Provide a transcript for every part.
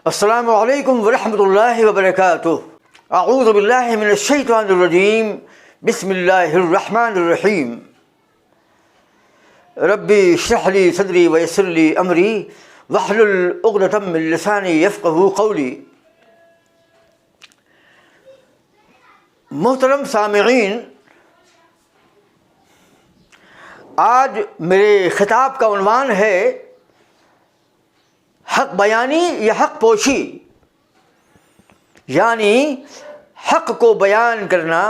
السلام علیکم ورحمۃ اللہ وبرکاتہ۔ اعوذ باللہ من الشیطان الرجیم، بسم اللہ الرحمن الرحیم۔ ربی اشرح لی صدری ویسر لی امری واحلل عقدۃ من لسانی یفقہوا قولی۔ محترم سامعین، آج میرے خطاب کا عنوان ہے حق بیانی یا حق پوشی، یعنی حق کو بیان کرنا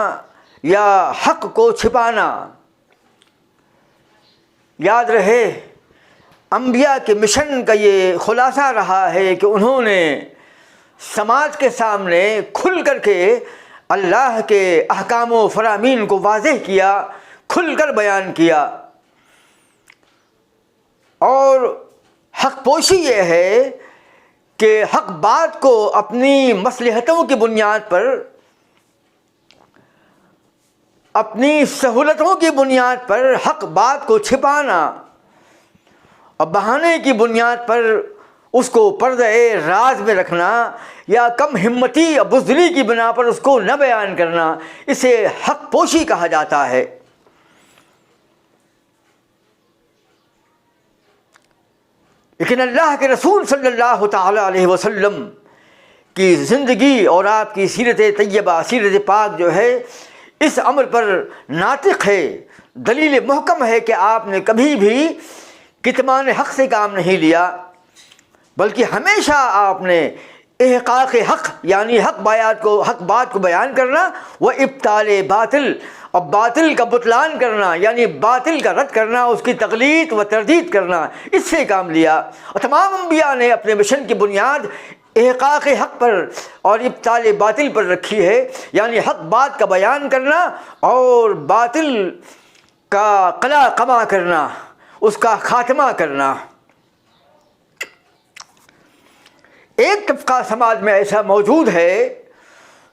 یا حق کو چھپانا۔ یاد رہے، انبیاء کے مشن کا یہ خلاصہ رہا ہے کہ انہوں نے سماج کے سامنے کھل کر کے اللہ کے احکام و فرامین کو واضح کیا، کھل کر بیان کیا۔ اور حق پوشی یہ ہے کہ حق بات کو اپنی مصلحتوں کی بنیاد پر، اپنی سہولتوں کی بنیاد پر حق بات کو چھپانا اور بہانے کی بنیاد پر اس کو پردہ راز میں رکھنا یا کم ہمتی یا بزدلی کی بنا پر اس کو نہ بیان کرنا، اسے حق پوشی کہا جاتا ہے۔ لیکن اللہ کے رسول صلی اللہ تعالی علیہ وسلم کی زندگی اور آپ کی سیرت طیبہ، سیرت پاک جو ہے، اس امر پر ناطق ہے، دلیل محکم ہے کہ آپ نے کبھی بھی کتمان حق سے کام نہیں لیا، بلکہ ہمیشہ آپ نے احقاق حق یعنی حق بات کو بیان کرنا، وہ ابطال باطل اور باطل کا بطلان کرنا یعنی باطل کا رد کرنا، اس کی تغلیط و تردید کرنا، اس سے کام لیا۔ اور تمام انبیاء نے اپنے مشن کی بنیاد احقاق حق پر اور ابطال باطل پر رکھی ہے، یعنی حق بات کا بیان کرنا اور باطل کا قلع قمع کرنا، اس کا خاتمہ کرنا۔ ایک طبقہ سماج میں ایسا موجود ہے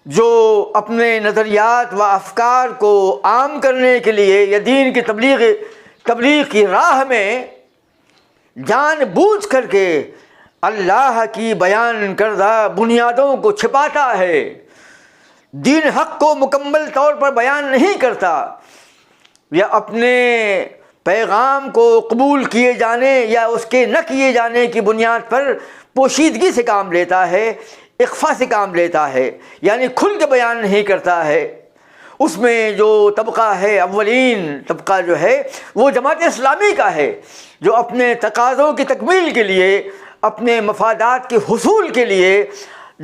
جو اپنے نظریات و افکار کو عام کرنے کے لیے یا دین کی تبلیغ کی راہ میں جان بوجھ کر کے اللہ کی بیان کردہ بنیادوں کو چھپاتا ہے، دین حق کو مکمل طور پر بیان نہیں کرتا، یا اپنے پیغام کو قبول کیے جانے یا اس کے نہ کیے جانے کی بنیاد پر پوشیدگی سے کام لیتا ہے، اخفا سے کام لیتا ہے، یعنی کھل کے بیان نہیں کرتا ہے۔ اس میں جو طبقہ ہے، اولین طبقہ جو ہے، وہ جماعت اسلامی کا ہے، جو اپنے تقاضوں کی تکمیل کے لیے، اپنے مفادات کے حصول کے لیے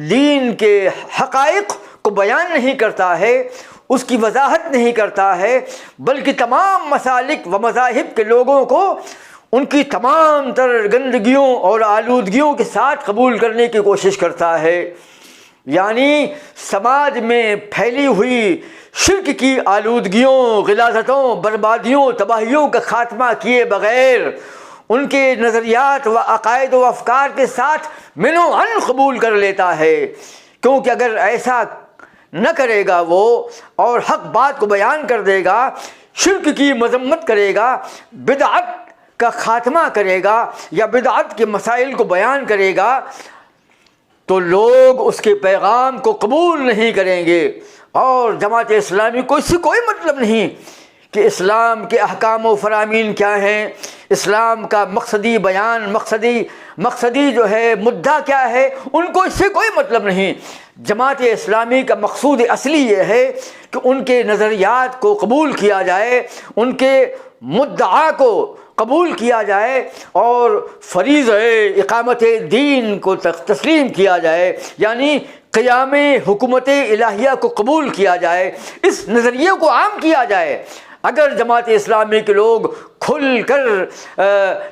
دین کے حقائق کو بیان نہیں کرتا ہے، اس کی وضاحت نہیں کرتا ہے، بلکہ تمام مسالک و مذاہب کے لوگوں کو ان کی تمام تر گندگیوں اور آلودگیوں کے ساتھ قبول کرنے کی کوشش کرتا ہے، یعنی سماج میں پھیلی ہوئی شرک کی آلودگیوں، غلاظتوں، بربادیوں، تباہیوں کا خاتمہ کیے بغیر ان کے نظریات و عقائد و افکار کے ساتھ منو عن قبول کر لیتا ہے، کیونکہ اگر ایسا نہ کرے گا وہ اور حق بات کو بیان کر دے گا، شرک کی مذمت کرے گا، بدعت کا خاتمہ کرے گا یا بدعت کے مسائل کو بیان کرے گا، تو لوگ اس کے پیغام کو قبول نہیں کریں گے۔ اور جماعت اسلامی کو اس سے کوئی مطلب نہیں کہ اسلام کے احکام و فرامین کیا ہیں، اسلام کا مقصدی بیان، مقصدی جو ہے مدعا کیا ہے، ان کو اس سے کوئی مطلب نہیں۔ جماعت اسلامی کا مقصود اصلی یہ ہے کہ ان کے نظریات کو قبول کیا جائے، ان کے مدعا کو قبول کیا جائے اور فریضہ اقامت دین کو تسلیم کیا جائے، یعنی قیام حکومت الہیہ کو قبول کیا جائے، اس نظریے کو عام کیا جائے۔ اگر جماعت اسلامی کے لوگ کھل کر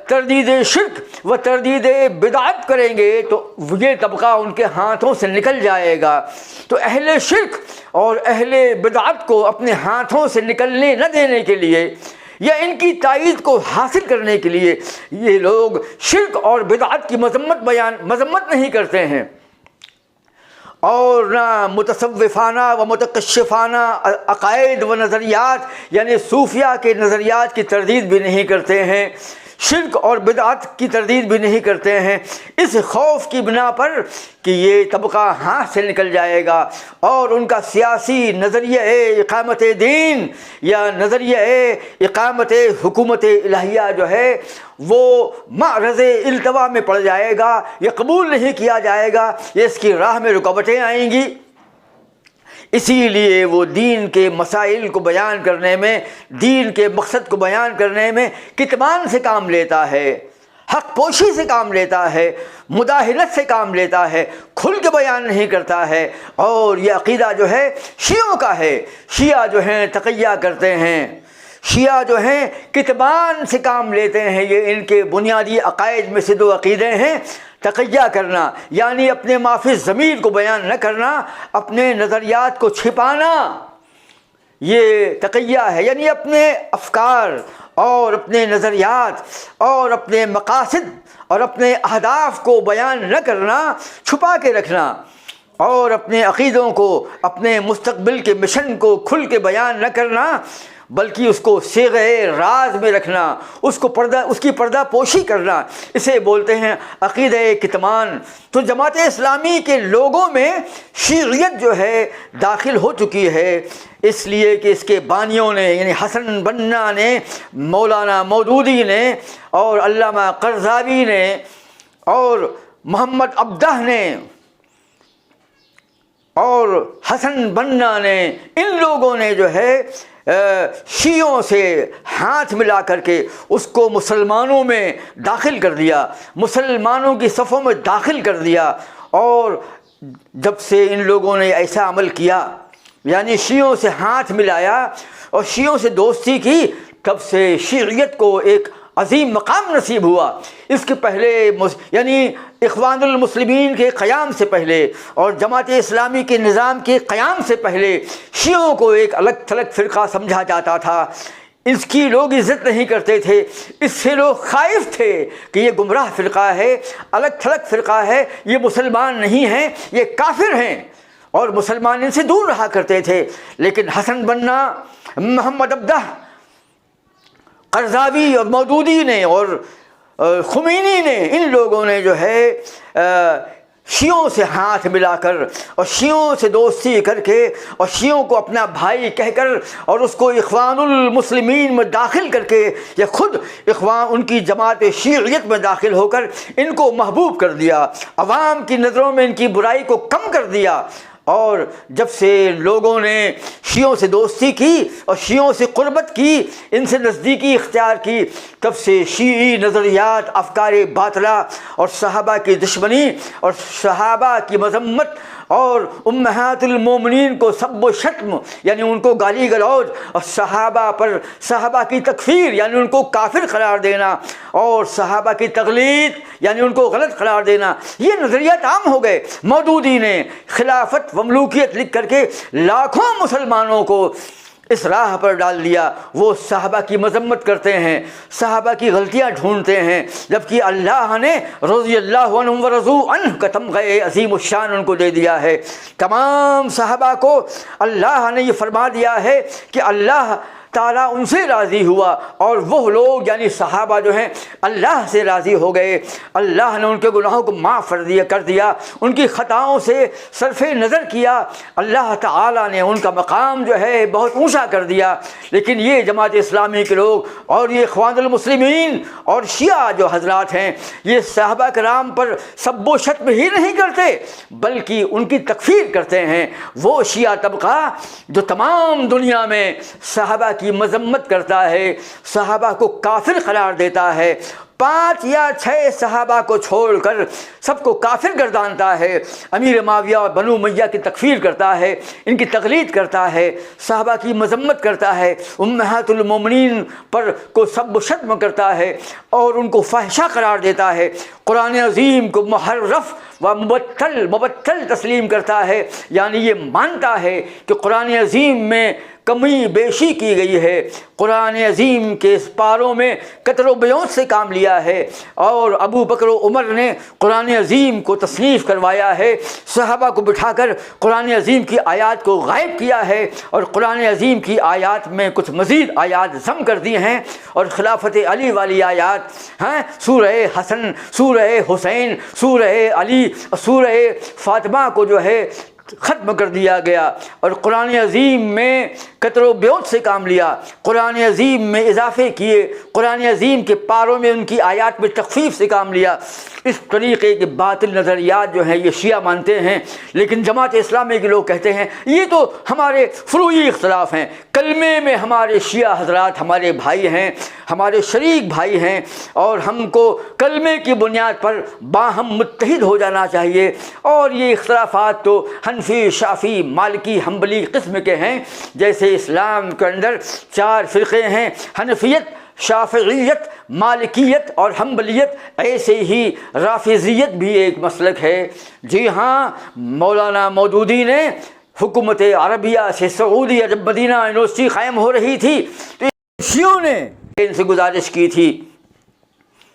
تردید شرک و تردید بدعت کریں گے تو یہ طبقہ ان کے ہاتھوں سے نکل جائے گا۔ تو اہل شرک اور اہل بدعت کو اپنے ہاتھوں سے نکلنے نہ دینے کے لیے یا ان کی تائید کو حاصل کرنے کے لیے یہ لوگ شرک اور بدعت کی مذمت نہیں کرتے ہیں، اور نہ متصوفانہ و متکشفانہ عقائد و نظریات یعنی صوفیہ کے نظریات کی تردید بھی نہیں کرتے ہیں، شرک اور بدعت کی تردید بھی نہیں کرتے ہیں، اس خوف کی بنا پر کہ یہ طبقہ ہاتھ سے نکل جائے گا اور ان کا سیاسی نظریہ اقامت دین یا نظریہ اقامت حکومت الہیہ جو ہے وہ معرض التوا میں پڑ جائے گا، یہ قبول نہیں کیا جائے گا، یہ اس کی راہ میں رکاوٹیں آئیں گی۔ اسی لیے وہ دین کے مسائل کو بیان کرنے میں، دین کے مقصد کو بیان کرنے میں کتمان سے کام لیتا ہے، حق پوشی سے کام لیتا ہے، مداہنت سے کام لیتا ہے، کھل کے بیان نہیں کرتا ہے۔ اور یہ عقیدہ جو ہے شیعوں کا ہے، شیعہ جو ہیں تقیہ کرتے ہیں، شیعہ جو ہیں کتمان سے کام لیتے ہیں، یہ ان کے بنیادی عقائد میں سے دو عقیدے ہیں۔ تقیہ کرنا یعنی اپنے معافی ضمیر کو بیان نہ کرنا، اپنے نظریات کو چھپانا، یہ تقیہ ہے، یعنی اپنے افکار اور اپنے نظریات اور اپنے مقاصد اور اپنے اہداف کو بیان نہ کرنا، چھپا کے رکھنا، اور اپنے عقیدوں کو، اپنے مستقبل کے مشن کو کھل کے بیان نہ کرنا، بلکہ اس کو صیغہ راز میں رکھنا، اس کی پردہ پوشی کرنا، اسے بولتے ہیں عقیدہ کتمان۔ تو جماعت اسلامی کے لوگوں میں شیعیت جو ہے داخل ہو چکی ہے، اس لیے کہ اس کے بانیوں نے یعنی حسن بنا نے، مولانا مودودی نے اور علامہ قرضاوی نے اور محمد عبدہ نے اور حسن بنا نے، ان لوگوں نے جو ہے شیعوں سے ہاتھ ملا کر کے اس کو مسلمانوں میں داخل کر دیا، مسلمانوں کی صفوں میں داخل کر دیا۔ اور جب سے ان لوگوں نے ایسا عمل کیا، یعنی شیعوں سے ہاتھ ملایا اور شیعوں سے دوستی کی، تب سے شیعیت کو ایک عظیم مقام نصیب ہوا۔ اس کے پہلے یعنی اخوان المسلمین کے قیام سے پہلے اور جماعت اسلامی کے نظام کے قیام سے پہلے شیعوں کو ایک الگ تھلگ فرقہ سمجھا جاتا تھا، اس کی لوگ عزت نہیں کرتے تھے، اس سے لوگ خائف تھے کہ یہ گمراہ فرقہ ہے، الگ تھلگ فرقہ ہے، یہ مسلمان نہیں ہیں، یہ کافر ہیں، اور مسلمان ان سے دور رہا کرتے تھے۔ لیکن حسن بنا، محمد عبدہ، قرضاوی اور مودودی نے اور خمینی نے، ان لوگوں نے جو ہے شیعوں سے ہاتھ ملا کر اور شیعوں سے دوستی کر کے اور شیعوں کو اپنا بھائی کہہ کر اور اس کو اخوان المسلمین میں داخل کر کے یا خود ان کی جماعت شیعیت میں داخل ہو کر ان کو محبوب کر دیا، عوام کی نظروں میں ان کی برائی کو کم کر دیا۔ اور جب سے لوگوں نے شیعوں سے دوستی کی اور شیعوں سے قربت کی، ان سے نزدیکی اختیار کی، تب سے شیعی نظریات، افکار باطلہ اور صحابہ کی دشمنی اور صحابہ کی مذمت اور امہات المومنین کو سب و شتم یعنی ان کو گالی گلوچ اور صحابہ کی تکفیر یعنی ان کو کافر قرار دینا اور صحابہ کی تقلید یعنی ان کو غلط قرار دینا، یہ نظریات عام ہو گئے۔ مودودی نے خلافت و ملوکیت لکھ کر کے لاکھوں مسلمانوں کو اس راہ پر ڈال دیا، وہ صحابہ کی مذمت کرتے ہیں، صحابہ کی غلطیاں ڈھونڈتے ہیں، جبکہ اللہ نے رضی اللہ عنہم ورضوا عنہ کا تمغہ عظیم الشان ان کو دے دیا ہے۔ تمام صحابہ کو اللہ نے یہ فرما دیا ہے کہ اللہ تعالیٰ ان سے راضی ہوا اور وہ لوگ یعنی صحابہ جو ہیں اللہ سے راضی ہو گئے، اللہ نے ان کے گناہوں کو معاف کر دیا، ان کی خطاؤں سے صرف نظر کیا، اللہ تعالیٰ نے ان کا مقام جو ہے بہت اونچا کر دیا۔ لیکن یہ جماعت اسلامی کے لوگ اور یہ اخوان المسلمین اور شیعہ جو حضرات ہیں، یہ صحابہ کرام پر سب و شتم ہی نہیں کرتے بلکہ ان کی تکفیر کرتے ہیں۔ وہ شیعہ طبقہ جو تمام دنیا میں صحابہ کی مذمت کرتا ہے، صحابہ کو کافر قرار دیتا ہے، 5 یا 6 صحابہ کو چھوڑ کر سب کو کافر گردانتا ہے، امیر معاویہ اور بنو امیہ کی تکفیر کرتا ہے، ان کی تقلید کرتا ہے، صحابہ کی مذمت کرتا ہے، امہات المومنین پر کو سب و شتم کرتا ہے اور ان کو فاحشہ قرار دیتا ہے، قرآن عظیم کو محرف و مبتل تسلیم کرتا ہے، یعنی یہ مانتا ہے کہ قرآن عظیم میں کمی بیشی کی گئی ہے، قرآن عظیم کے اس پاروں میں قطر و بیوت سے کام لیا ہے، اور ابو بکر و عمر نے قرآن عظیم کو تصنیف کروایا ہے، صحابہ کو بٹھا کر قرآن عظیم کی آیات کو غائب کیا ہے، اور قرآن عظیم کی آیات میں کچھ مزید آیات ضم کر دی ہیں، اور خلافت علی والی آیات ہیں، سورہ حسن، سورہ حسین، سورہ علی، سورہ فاطمہ کو جو ہے ختم کر دیا گیا، اور قرآن عظیم میں قطر و بیوت سے کام لیا، قرآن عظیم میں اضافے کیے، قرآن عظیم کے پاروں میں ان کی آیات میں تخفیف سے کام لیا۔ اس طریقے کے باطل نظریات جو ہیں یہ شیعہ مانتے ہیں، لیکن جماعت اسلامی کے لوگ کہتے ہیں یہ تو ہمارے فروعی اختلاف ہیں، کلمے میں ہمارے شیعہ حضرات ہمارے بھائی ہیں، ہمارے شریک بھائی ہیں، اور ہم کو کلمے کی بنیاد پر باہم متحد ہو جانا چاہیے، اور یہ اختلافات تو حنفی، شافعی، مالکی، حنبلی قسم کے ہیں، جیسے اسلام کے اندر 4 فرقے ہیں، حنفیت، شافعیت، مالکیت اور حنبلیت، ایسے ہی رافضیت بھی ایک مسلک ہے۔ جی ہاں، مولانا مودودی نے حکومت عربیہ سے سعودیہ جب مدینہ یونیورسٹی قائم ہو رہی تھی تو شیعوں نے ان سے گزارش کی تھی،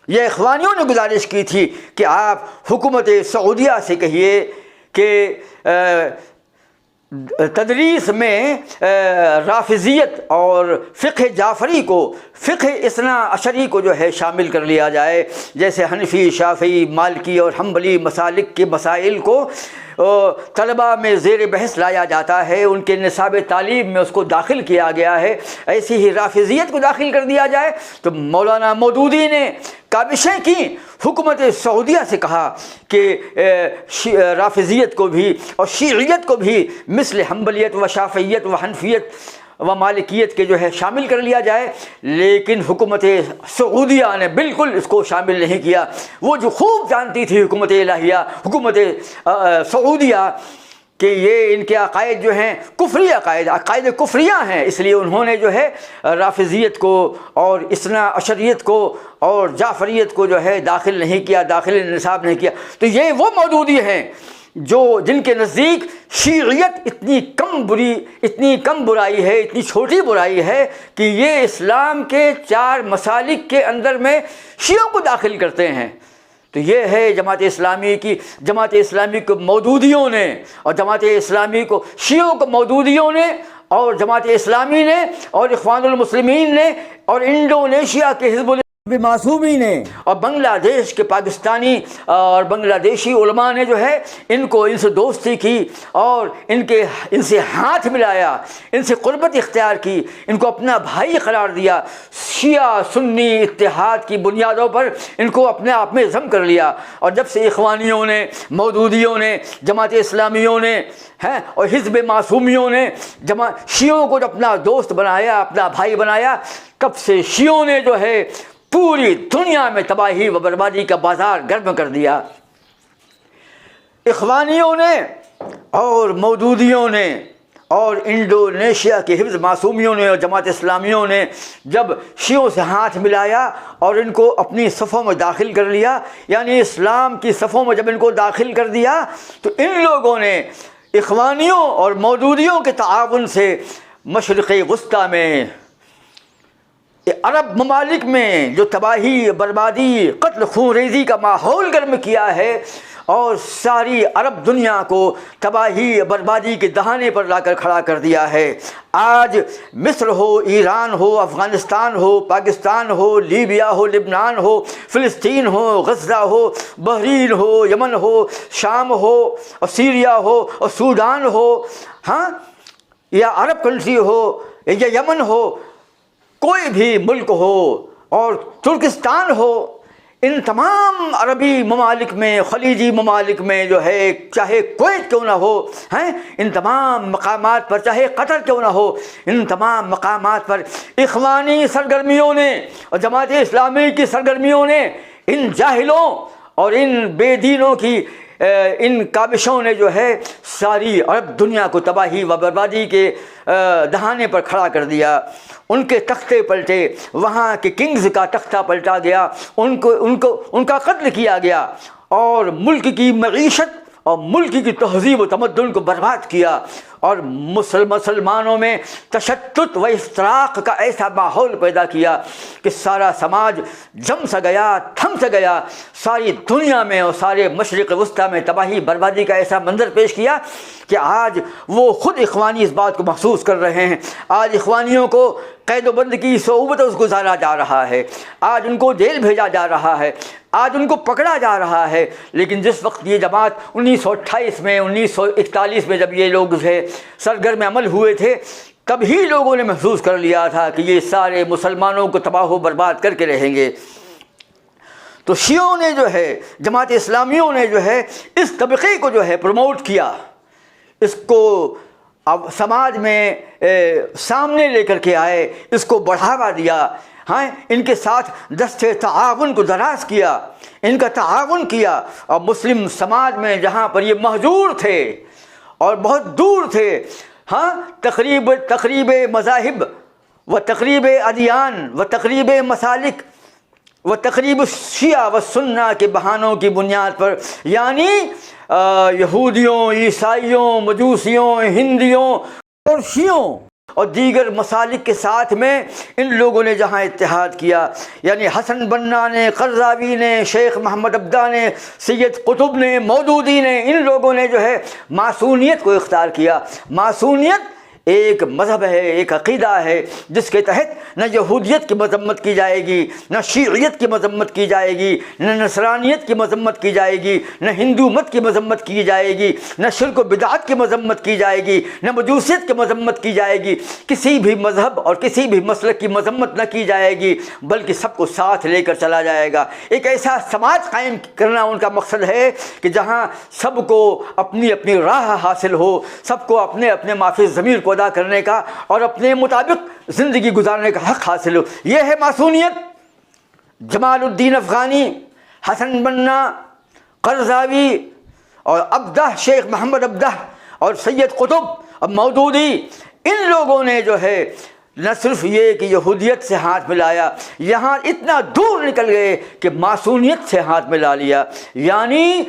یہ اخوانیوں نے گزارش کی تھی کہ آپ حکومت سعودیہ سے کہیے کہ تدریس میں رافضیت اور فقہ جعفری کو، فقہ اثنا عشری کو جو ہے شامل کر لیا جائے، جیسے حنفی، شافعی، مالکی اور حنبلی مسالک کے مسائل کو طلباء میں زیر بحث لایا جاتا ہے، ان کے نصاب تعلیم میں اس کو داخل کیا گیا ہے، ایسی ہی رافضیت کو داخل کر دیا جائے۔ تو مولانا مودودی نے کاوشیں کی، حکومت سعودیہ سے کہا کہ رافضیت کو بھی اور شیعیت کو بھی مثل حنبلیت و شافعیت و حنفیت و مالکیت کے جو ہے شامل کر لیا جائے، لیکن حکومت سعودیہ نے بالکل اس کو شامل نہیں کیا۔ وہ جو خوب جانتی تھی حکومت الہیہ، حکومت سعودیہ، کہ یہ ان کے عقائد جو ہیں کفری عقائد کفریہ ہیں، اس لیے انہوں نے جو ہے رافضیت کو اور اثنا عشریت کو اور جعفریت کو جو ہے داخل نہیں کیا، داخل نصاب نہیں کیا۔ تو یہ وہ مودودی ہیں جن کے نزدیک شیعیت اتنی کم برائی ہے، اتنی چھوٹی برائی ہے کہ یہ اسلام کے 4 مسالک کے اندر میں شیعوں کو داخل کرتے ہیں۔ تو یہ ہے جماعت اسلامی کو مودودیوں نے، اور جماعت اسلامی کو شیعوں کو مودودیوں نے، اور جماعت اسلامی نے، اور اخوان المسلمین نے، اور انڈونیشیا کے حزب معصومی نے، اور بنگلہ دیش کے پاکستانی اور بنگلہ دیشی علماء نے جو ہے ان سے دوستی کی، اور ان سے ہاتھ ملایا، ان سے قربت اختیار کی، ان کو اپنا بھائی قرار دیا، شیعہ سنی اتحاد کی بنیادوں پر ان کو اپنے آپ میں ضم کر لیا۔ اور جب سے اخوانیوں نے، مودودیوں نے، جماعت اسلامیوں نے اور حزب معصومیوں نے شیعوں کو اپنا دوست بنایا، اپنا بھائی بنایا، تب سے شیعوں نے جو ہے پوری دنیا میں تباہی و بربادی کا بازار گرم کر دیا۔ اخوانیوں نے اور مودودیوں نے اور انڈونیشیا کے حفظ معصومیوں نے اور جماعت اسلامیوں نے جب شیعوں سے ہاتھ ملایا اور ان کو اپنی صفوں میں داخل کر لیا، یعنی اسلام کی صفوں میں جب ان کو داخل کر دیا، تو ان لوگوں نے اخوانیوں اور مودودیوں کے تعاون سے مشرق وسطیٰ میں، عرب ممالک میں جو تباہی، بربادی، قتل، خون ریزی کا ماحول گرم کیا ہے، اور ساری عرب دنیا کو تباہی، بربادی کے دہانے پر لا کر کھڑا کر دیا ہے۔ آج مصر ہو، ایران ہو، افغانستان ہو، پاکستان ہو، لیبیا ہو، لبنان ہو، فلسطین ہو، غزہ ہو، بحرین ہو، یمن ہو، شام ہو، اور سیریا ہو، اور سوڈان ہو، یا عرب کنٹری ہو، یا یمن ہو، کوئی بھی ملک ہو، اور ترکستان ہو، ان تمام عربی ممالک میں، خلیجی ممالک میں جو ہے، چاہے کویت کیوں نہ ہو، ان تمام مقامات پر، چاہے قطر کیوں نہ ہو، ان تمام مقامات پر اخوانی سرگرمیوں نے اور جماعت اسلامی کی سرگرمیوں نے ان جاہلوں اور ان بے دینوں کی ان کاوشوں نے جو ہے ساری عرب دنیا کو تباہی و بربادی کے دہانے پر کھڑا کر دیا۔ ان کے تختے پلٹے، وہاں کے کنگز کا تختہ پلٹا گیا، ان کا قتل کیا گیا، اور ملک کی معیشت اور ملک کی تہذیب و تمدن کو برباد کیا، اور مسلمانوں میں تشدد و افتراق کا ایسا ماحول پیدا کیا کہ سارا سماج جم سا گیا، تھم سا گیا، ساری دنیا میں اور سارے مشرق وسطیٰ میں تباہی بربادی کا ایسا منظر پیش کیا کہ آج وہ خود اخوانی اس بات کو محسوس کر رہے ہیں۔ آج اخوانیوں کو قید و بند کی صعوبت گزارا جا رہا ہے، آج ان کو جیل بھیجا جا رہا ہے، آج ان کو پکڑا جا رہا ہے۔ لیکن جس وقت یہ جماعت 1928 میں 1941 میں جب یہ لوگ سرگرم عمل ہوئے تھے، تب ہی لوگوں نے محسوس کر لیا تھا کہ یہ سارے مسلمانوں کو تباہ و برباد کر کے رہیں گے۔ تو شیعوں نے جو ہے، جماعت اسلامیوں نے جو ہے اس طبقے کو جو ہے پروموٹ کیا، اس کو اب سماج میں سامنے لے کر کے آئے، اس کو بڑھاوا دیا، ہاں ان کے ساتھ دست تعاون کو دراز کیا، ان کا تعاون کیا، اور مسلم سماج میں جہاں پر یہ محجور تھے اور بہت دور تھے، ہاں تقریب مذاہب و تقریب ادیان و تقریب مسالک و تقریب شیعہ و سنہ کے بہانوں کی بنیاد پر، یعنی یہودیوں، عیسائیوں، مجوسیوں، ہندیوں اور شیعوں اور دیگر مسالک کے ساتھ میں ان لوگوں نے جہاں اتحاد کیا، یعنی حسن بنا نے، قرضاوی نے، شیخ محمد عبدہ نے، سید قطب نے، مودودی نے، ان لوگوں نے جو ہے معصونیت کو اختیار کیا۔ معصونیت ایک مذہب ہے، ایک عقیدہ ہے جس کے تحت نہ یہودیت کی مذمت کی جائے گی، نہ شیعیت کی مذمت کی جائے گی، نہ نصرانیت کی مذمت کی جائے گی، نہ ہندو مت کی مذمت کی جائے گی، نہ شرک و بدعت کی مذمت کی جائے گی، نہ مجوسیت کی مذمت کی جائے گی، کسی بھی مذہب اور کسی بھی مسلک کی مذمت نہ کی جائے گی، بلکہ سب کو ساتھ لے کر چلا جائے گا۔ ایک ایسا سماج قائم کرنا ان کا مقصد ہے کہ جہاں سب کو اپنی اپنی راہ حاصل ہو، سب کو اپنے اپنے معافی ضمیر کو ادا کرنے کا اور اپنے مطابق زندگی گزارنے کا حق حاصل ہو۔ یہ ہے معصونیت۔ جمال الدین افغانی، حسن بنا، قرضاوی اور عبدہ، شیخ محمد عبدہ اور سید قطب اور مودودی، ان لوگوں نے جو ہے نہ صرف یہ کہ یہودیت سے ہاتھ ملایا، یہاں اتنا دور نکل گئے کہ معصونیت سے ہاتھ ملا لیا، یعنی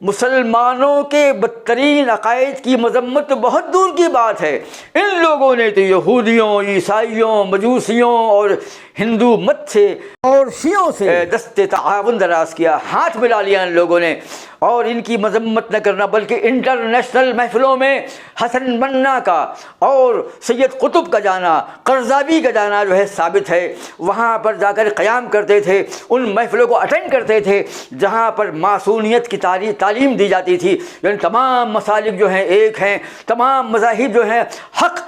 مسلمانوں کے بدترین عقائد کی مذمت تو بہت دور کی بات ہے، ان لوگوں نے تو یہودیوں، عیسائیوں، مجوسیوں اور ہندو مت سے اور شیعوں سے دست تعاون دراز کیا، ہاتھ ملا لیا ان لوگوں نے۔ اور ان کی مذمت نہ کرنا بلکہ انٹرنیشنل محفلوں میں حسن بنا کا اور سید قطب کا جانا، قرضاوی کا جانا جو ہے ثابت ہے، وہاں پر جا کر قیام کرتے تھے، ان محفلوں کو اٹینڈ کرتے تھے جہاں پر معصونیت کی تعلیم دی جاتی تھی، یعنی تمام مسالک جو ہیں ایک ہیں، تمام مذاہب جو ہیں حق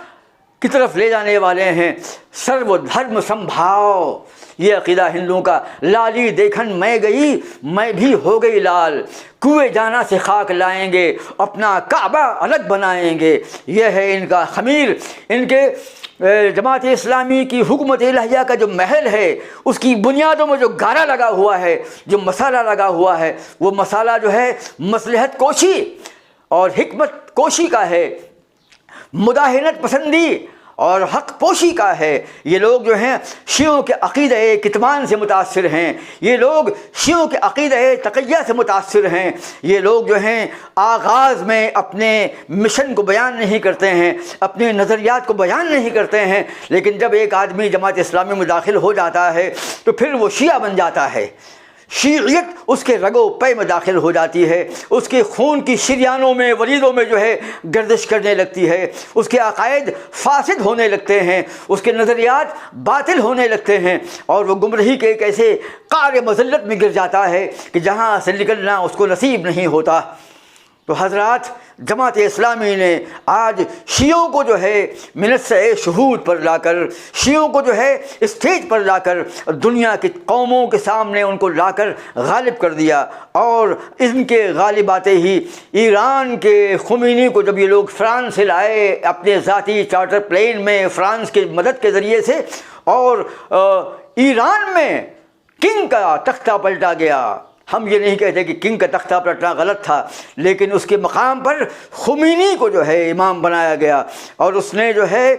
کی طرف لے جانے والے ہیں، سرو دھرم سمبھاؤ، یہ عقیدہ ہندوؤں کا۔ لالی دیکھن میں گئی، میں بھی ہو گئی لال، کوئے جانا سے خاک لائیں گے، اپنا کعبہ الگ بنائیں گے، یہ ہے ان کا خمیر۔ ان کے جماعت اسلامی کی حکومت الہیہ کا جو محل ہے، اس کی بنیادوں میں جو گارا لگا ہوا ہے، جو مسالہ لگا ہوا ہے، وہ مسالہ جو ہے مصلحت کوشی اور حکمت کوشی کا ہے، مداہنت پسندی اور حق پوشی کا ہے۔ یہ لوگ جو ہیں شیعوں کے عقیدہ کتمان سے متاثر ہیں، یہ لوگ شیعوں کے عقیدہ تقیہ سے متاثر ہیں، یہ لوگ جو ہیں آغاز میں اپنے مشن کو بیان نہیں کرتے ہیں، اپنے نظریات کو بیان نہیں کرتے ہیں، لیکن جب ایک آدمی جماعت اسلامی میں داخل ہو جاتا ہے تو پھر وہ شیعہ بن جاتا ہے، شیعیت اس کے رگ و پے میں داخل ہو جاتی ہے، اس کے خون کی شریانوں میں، وریدوں میں جو ہے گردش کرنے لگتی ہے، اس کے عقائد فاسد ہونے لگتے ہیں، اس کے نظریات باطل ہونے لگتے ہیں، اور وہ گمراہی کے ایک ایسے قعر مذلت میں گر جاتا ہے کہ جہاں سے نکلنا اس کو نصیب نہیں ہوتا۔ تو حضرات، جماعت اسلامی نے آج شیعوں کو جو ہے منصہ شہود پر لا کر، شیعوں کو جو ہے اسٹیج پر لا کر، دنیا کی قوموں کے سامنے ان کو لا کر غالب کر دیا، اور ان کے غالب آتے ہی ایران کے خمینی کو جب یہ لوگ فرانس سے لائے اپنے ذاتی چارٹر پلین میں فرانس کی مدد کے ذریعے سے، اور ایران میں کنگ کا تختہ پلٹا گیا۔ ہم یہ نہیں کہتے کہ کنگ کا تختہ پلٹنا غلط تھا، لیکن اس کے مقام پر خمینی کو جو ہے امام بنایا گیا، اور اس نے جو ہے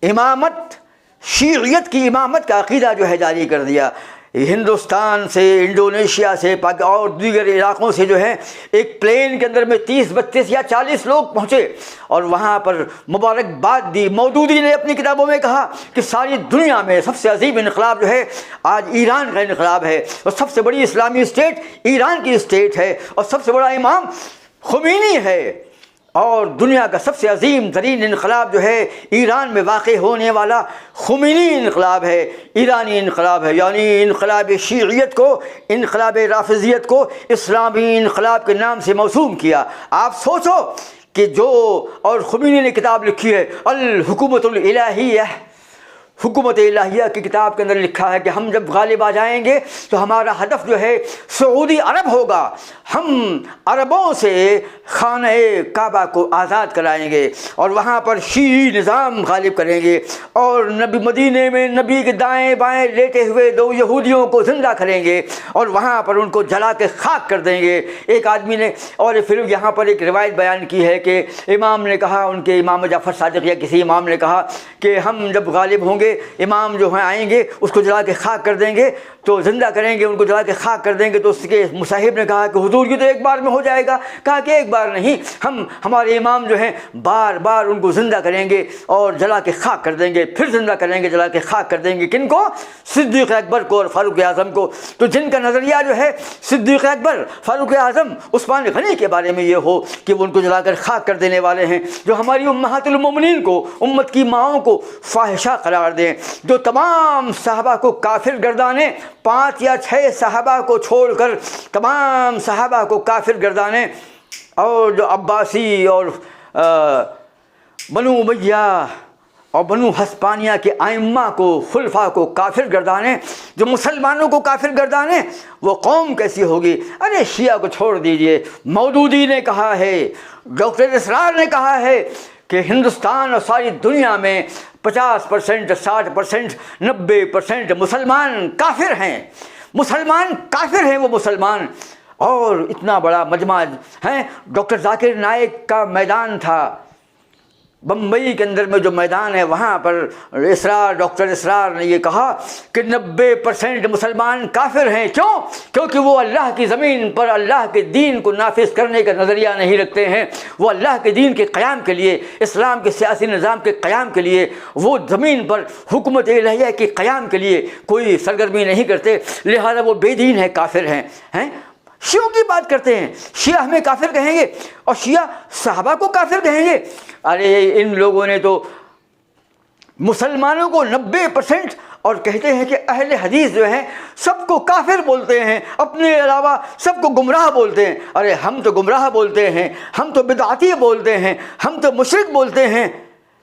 امامت، شیعیت کی امامت کا عقیدہ جو ہے جاری کر دیا۔ ہندوستان سے، انڈونیشیا سے، اور دیگر علاقوں سے جو ہے ایک پلین کے اندر میں 30 32 یا 40 لوگ پہنچے اور وہاں پر مبارکباد دی۔ مودودی نے اپنی کتابوں میں کہا کہ ساری دنیا میں سب سے عظیم انقلاب جو ہے آج ایران کا انقلاب ہے، اور سب سے بڑی اسلامی اسٹیٹ ایران کی اسٹیٹ ہے، اور سب سے بڑا امام خمینی ہے، اور دنیا کا سب سے عظیم ترین انقلاب جو ہے ایران میں واقع ہونے والا خمینی انقلاب ہے، ایرانی انقلاب ہے۔ یعنی انقلاب شیعیت کو، انقلاب رافضیت کو اسلامی انقلاب کے نام سے موسوم کیا۔ آپ سوچو کہ جو، اور خمینی نے کتاب لکھی ہے الحکومت الالہیہ، حکومت الہیہ کی کتاب کے اندر لکھا ہے کہ ہم جب غالب آ جائیں گے تو ہمارا ہدف جو ہے سعودی عرب ہوگا، ہم عربوں سے خانہ کعبہ کو آزاد کرائیں گے اور وہاں پر شیعی نظام غالب کریں گے، اور نبی مدینے میں نبی کے دائیں بائیں لیٹے ہوئے 2 یہودیوں کو زندہ کریں گے اور وہاں پر ان کو جلا کے خاک کر دیں گے۔ ایک آدمی نے، اور پھر یہاں پر ایک روایت بیان کی ہے کہ امام نے کہا، ان کے امام جعفر صادق یا کسی امام نے کہا کہ ہم جب غالب ہوں گے، امام جو ہیں آئیں گے، اس کو جلا کے خاک کر دیں گے، تو زندہ کریں گے، ان کو جلا کے خاک کر دیں گے۔ تو اس کے مصاحب نے کہا کہ حضور یہ تو ایک بار میں ہو جائے گا۔ کہا کہ ایک بار نہیں، ہمارے امام جو ہیں بار بار ان کو زندہ کریں گے اور جلا کے خاک کر دیں گے، پھر زندہ کریں گے، جلا کے خاک کر دیں گے۔ کن کو؟ صدیق اکبر کو اور فاروق اعظم کو۔ تو جن کا نظریہ جو ہے صدیق اکبر، فاروق اعظم، عثمان غنی کے بارے میں یہ ہو کہ وہ ان کو جلا کر خاک کر دینے والے ہیں، جو ہماری امہات المومنین کو، امت کی ماؤں کو فاحشہ قرار دیں، جو تمام صحابہ کو کافر گردانے، 5 یا 6 صحابہ کو چھوڑ کر تمام صحابہ کو کافر گردانے، اور جو عباسی اور بنو امیہ اور بنو حسپانیہ کے ائمہ کو، خلفاء کو کافر گردانے، جو مسلمانوں کو کافر گردانے، وہ قوم کیسی ہوگی؟ ارے شیعہ کو چھوڑ دیجئے۔ مودودی نے کہا ہے، ڈاکٹر اسرار نے کہا ہے کہ ہندوستان اور ساری دنیا میں 50%، 60%، 90% مسلمان کافر ہیں، مسلمان کافر ہیں وہ مسلمان۔ اور اتنا بڑا مجمع ہے۔ ڈاکٹر ذاکر نائک کا میدان تھا بمبئی کے اندر میں، جو میدان ہے وہاں پر ڈاکٹر اسرار نے یہ کہا کہ 90% مسلمان کافر ہیں۔ کیوں؟ کیونکہ وہ اللہ کی زمین پر اللہ کے دین کو نافذ کرنے کا نظریہ نہیں رکھتے ہیں، وہ اللہ کے دین کے قیام کے لیے، اسلام کے سیاسی نظام کے قیام کے لیے، وہ زمین پر حکومت الہیہ کے قیام کے لیے کوئی سرگرمی نہیں کرتے، لہذا وہ بے دین ہیں، کافر ہیں۔ شیعوں کی بات کرتے ہیں، شیعہ ہمیں کافر کہیں گے اور شیعہ صحابہ کو کافر کہیں گے؟ ارے ان لوگوں نے تو مسلمانوں کو 90% اور کہتے ہیں کہ اہل حدیث جو ہیں سب کو کافر بولتے ہیں، اپنے علاوہ سب کو گمراہ بولتے ہیں۔ ارے ہم تو گمراہ بولتے ہیں، ہم تو بدعتی بولتے ہیں، ہم تو مشرک بولتے ہیں،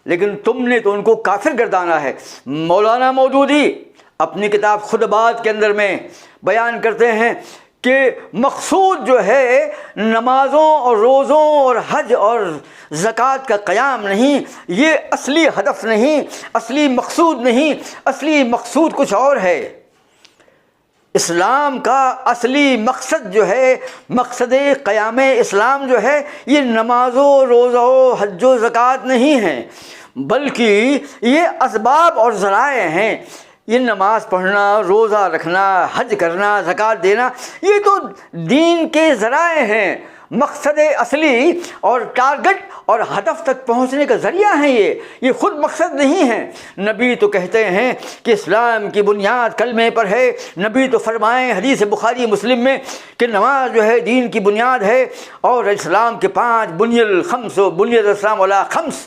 لیکن تم نے تو ان کو کافر گردانا ہے۔ مولانا مودودی اپنی کتاب خطبات کے اندر میں بیان کرتے ہیں کہ مقصود جو ہے نمازوں اور روزوں اور حج اور زکوٰۃ کا قیام نہیں، یہ اصلی ہدف نہیں، اصلی مقصود نہیں، اصلی مقصود کچھ اور ہے۔ اسلام کا اصلی مقصد جو ہے، مقصد قیام اسلام جو ہے، یہ نماز و روزہ و حج و زکوٰۃ نہیں ہے، بلکہ یہ اسباب اور ذرائع ہیں۔ یہ نماز پڑھنا، روزہ رکھنا، حج کرنا، زکوٰۃ دینا، یہ تو دین کے ذرائع ہیں۔ مقصد اصلی اور ٹارگٹ اور ہدف تک پہنچنے کا ذریعہ ہیں، یہ خود مقصد نہیں ہے۔ نبی تو کہتے ہیں کہ اسلام کی بنیاد کلمے پر ہے۔ نبی تو فرمائیں حدیث بخاری مسلم میں کہ نماز جو ہے دین کی بنیاد ہے، اور اسلام کے 5 بنی الخمس و بنی الاسلام علی خمس،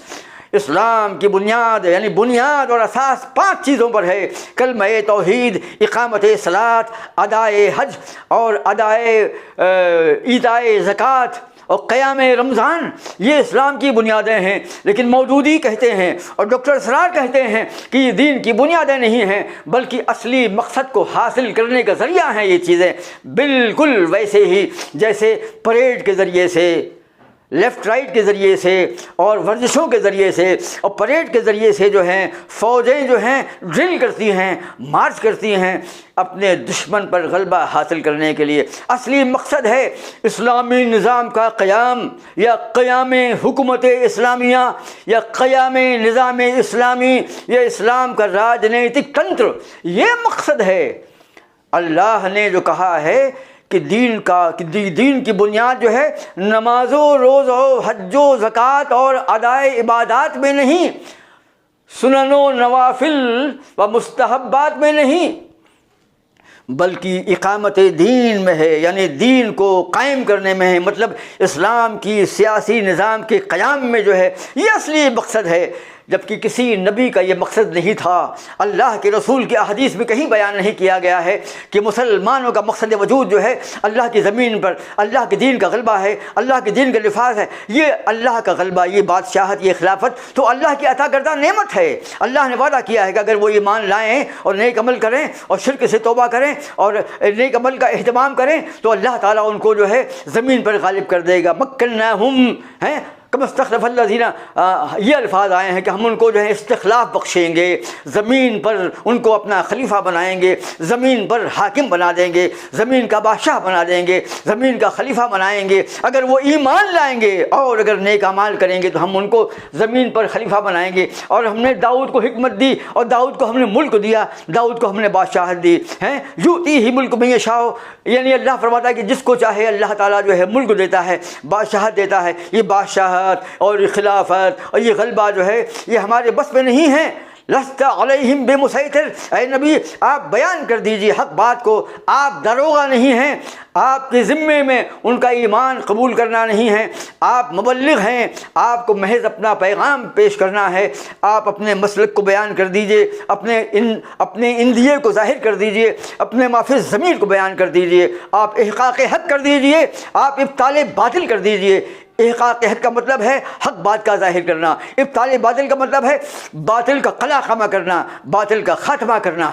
اسلام کی بنیاد یعنی بنیاد اور اساس 5 چیزوں پر ہے: کلمہ توحید، اقامت صلاۃ، ادائے حج اور ایتائے زکوٰۃ اور قیام رمضان، یہ اسلام کی بنیادیں ہیں۔ لیکن مودودی کہتے ہیں اور ڈاکٹر اسرار کہتے ہیں کہ یہ دین کی بنیادیں نہیں ہیں، بلکہ اصلی مقصد کو حاصل کرنے کا ذریعہ ہیں یہ چیزیں، بالکل ویسے ہی جیسے پریڈ کے ذریعے سے، لیفٹ رائٹ کے ذریعے سے اور ورزشوں کے ذریعے سے اور پریڈ کے ذریعے سے جو ہیں فوجیں جو ہیں ڈرل کرتی ہیں، مارچ کرتی ہیں اپنے دشمن پر غلبہ حاصل کرنے کے لیے۔ اصلی مقصد ہے اسلامی نظام کا قیام، یا قیام حکومت اسلامیہ، یا قیام نظام اسلامی، یا اسلام کا راجنیتک تنتر، یہ مقصد ہے۔ اللہ نے جو کہا ہے کہ دین کی بنیاد جو ہے نماز و روزہ و حج و زکوٰۃ اور ادائے عبادات میں نہیں، سنن و نوافل و مستحبات میں نہیں، بلکہ اقامت دین میں ہے، یعنی دین کو قائم کرنے میں ہے، مطلب اسلام کی سیاسی نظام کے قیام میں جو ہے یہ اصلی مقصد ہے، جبکہ کسی نبی کا یہ مقصد نہیں تھا۔ اللہ کے رسول کی احادیث میں کہیں بیان نہیں کیا گیا ہے کہ مسلمانوں کا مقصد وجود جو ہے اللہ کی زمین پر اللہ کے دین کا غلبہ ہے، اللہ کے دین کا نفاذ ہے۔ یہ اللہ کا غلبہ، یہ بادشاہت، یہ خلافت تو اللہ کی عطا کردہ نعمت ہے۔ اللہ نے وعدہ کیا ہے کہ اگر وہ ایمان لائیں اور نیک عمل کریں اور شرک سے توبہ کریں اور نیک عمل کا اہتمام کریں تو اللہ تعالیٰ ان کو جو ہے زمین پر غالب کر دے گا۔ مکناہم ہیں کم استخلف الذین، یہ الفاظ آئے ہیں کہ ہم ان کو جو ہے استخلاف بخشیں گے، زمین پر ان کو اپنا خلیفہ بنائیں گے، زمین پر حاکم بنا دیں گے، زمین کا بادشاہ بنا دیں گے، زمین کا خلیفہ بنائیں گے اگر وہ ایمان لائیں گے، اور اگر نیک اعمال کریں گے تو ہم ان کو زمین پر خلیفہ بنائیں گے۔ اور ہم نے داؤد کو حکمت دی اور داؤد کو ہم نے ملک دیا، داؤد کو ہم نے بادشاہت دی ہیں، یؤتیہ ملک من یشاء، یعنی اللہ فرماتا ہے کہ جس کو چاہے اللہ تعالیٰ جو ہے ملک دیتا ہے، بادشاہت دیتا ہے۔ یہ بادشاہت اور خلافت اور یہ غلبہ جو ہے یہ ہمارے بس میں نہیں ہے۔ لست علیہم بمسیطر، اے نبی آپ بیان کر دیجیے حق بات کو، آپ داروغہ نہیں ہیں، آپ کے ذمے میں ان کا ایمان قبول کرنا نہیں ہے، آپ مبلغ ہیں، آپ کو محض اپنا پیغام پیش کرنا ہے۔ آپ اپنے مسلک کو بیان کر دیجیے، اپنے اندیے کو ظاہر کر دیجیے، اپنے ما فی الضمیر کو بیان کر دیجیے، آپ احقاق حق کر دیجیے، آپ ابطال باطل کر دیجیے۔ احقاق حق کا مطلب ہے حق بات کا ظاہر کرنا، ابطال باطل کا مطلب ہے باطل کا قلع خامہ کرنا، باطل کا خاتمہ کرنا۔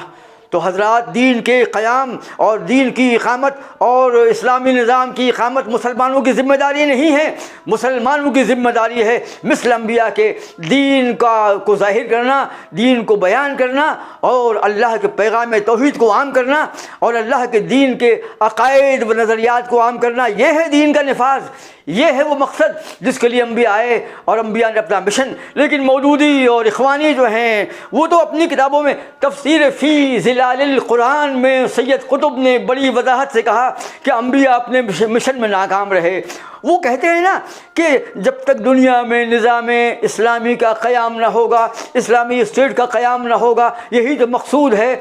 تو حضرات، دین کے قیام اور دین کی اقامت اور اسلامی نظام کی اقامت مسلمانوں کی ذمہ داری نہیں ہے، مسلمانوں کی ذمہ داری ہے مثل انبیاء کے دین کو ظاہر کرنا، دین کو بیان کرنا اور اللہ کے پیغام توحید کو عام کرنا اور اللہ کے دین کے عقائد و نظریات کو عام کرنا۔ یہ ہے دین کا نفاذ، یہ ہے وہ مقصد جس کے لیے انبیاء آئے اور انبیاء نے اپنا مشن۔ لیکن مودودی اور اخوانی جو ہیں وہ تو اپنی کتابوں میں تفسیر فی ظلال القرآن میں سید قطب نے بڑی وضاحت سے کہا کہ انبیاء اپنے مشن میں ناکام رہے۔ وہ کہتے ہیں نا کہ جب تک دنیا میں نظام اسلامی کا قیام نہ ہوگا، اسلامی اسٹیٹ کا قیام نہ ہوگا، یہی تو مقصود ہے۔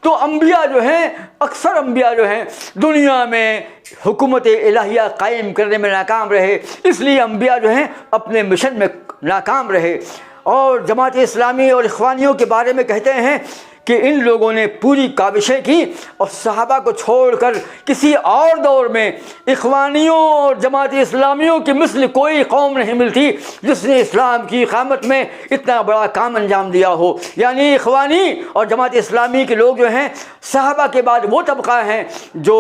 تو انبیاء جو ہیں، اکثر انبیاء جو ہیں دنیا میں حکومت الہیہ قائم کرنے میں ناکام رہے، اس لیے انبیاء جو ہیں اپنے مشن میں ناکام رہے۔ اور جماعت اسلامی اور اخوانیوں کے بارے میں کہتے ہیں کہ ان لوگوں نے پوری کاوشیں کی اور صحابہ کو چھوڑ کر کسی اور دور میں اخوانیوں اور جماعت اسلامیوں کی مثل کوئی قوم نہیں ملتی جس نے اسلام کی اقامت میں اتنا بڑا کام انجام دیا ہو۔ یعنی اخوانی اور جماعت اسلامی کے لوگ جو ہیں صحابہ کے بعد وہ طبقہ ہیں جو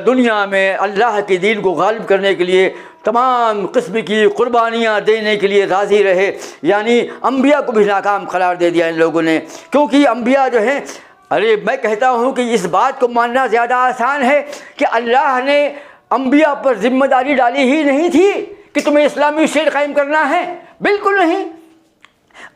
دنیا میں اللہ کے دین کو غالب کرنے کے لیے تمام قسم کی قربانیاں دینے کے لیے راضی رہے۔ یعنی انبیاء کو بھی ناکام قرار دے دیا ان لوگوں نے، کیونکہ انبیاء جو ہیں، ارے میں کہتا ہوں کہ اس بات کو ماننا زیادہ آسان ہے کہ اللہ نے انبیاء پر ذمہ داری ڈالی ہی نہیں تھی کہ تمہیں اسلامی اسٹیٹ قائم کرنا ہے، بالکل نہیں۔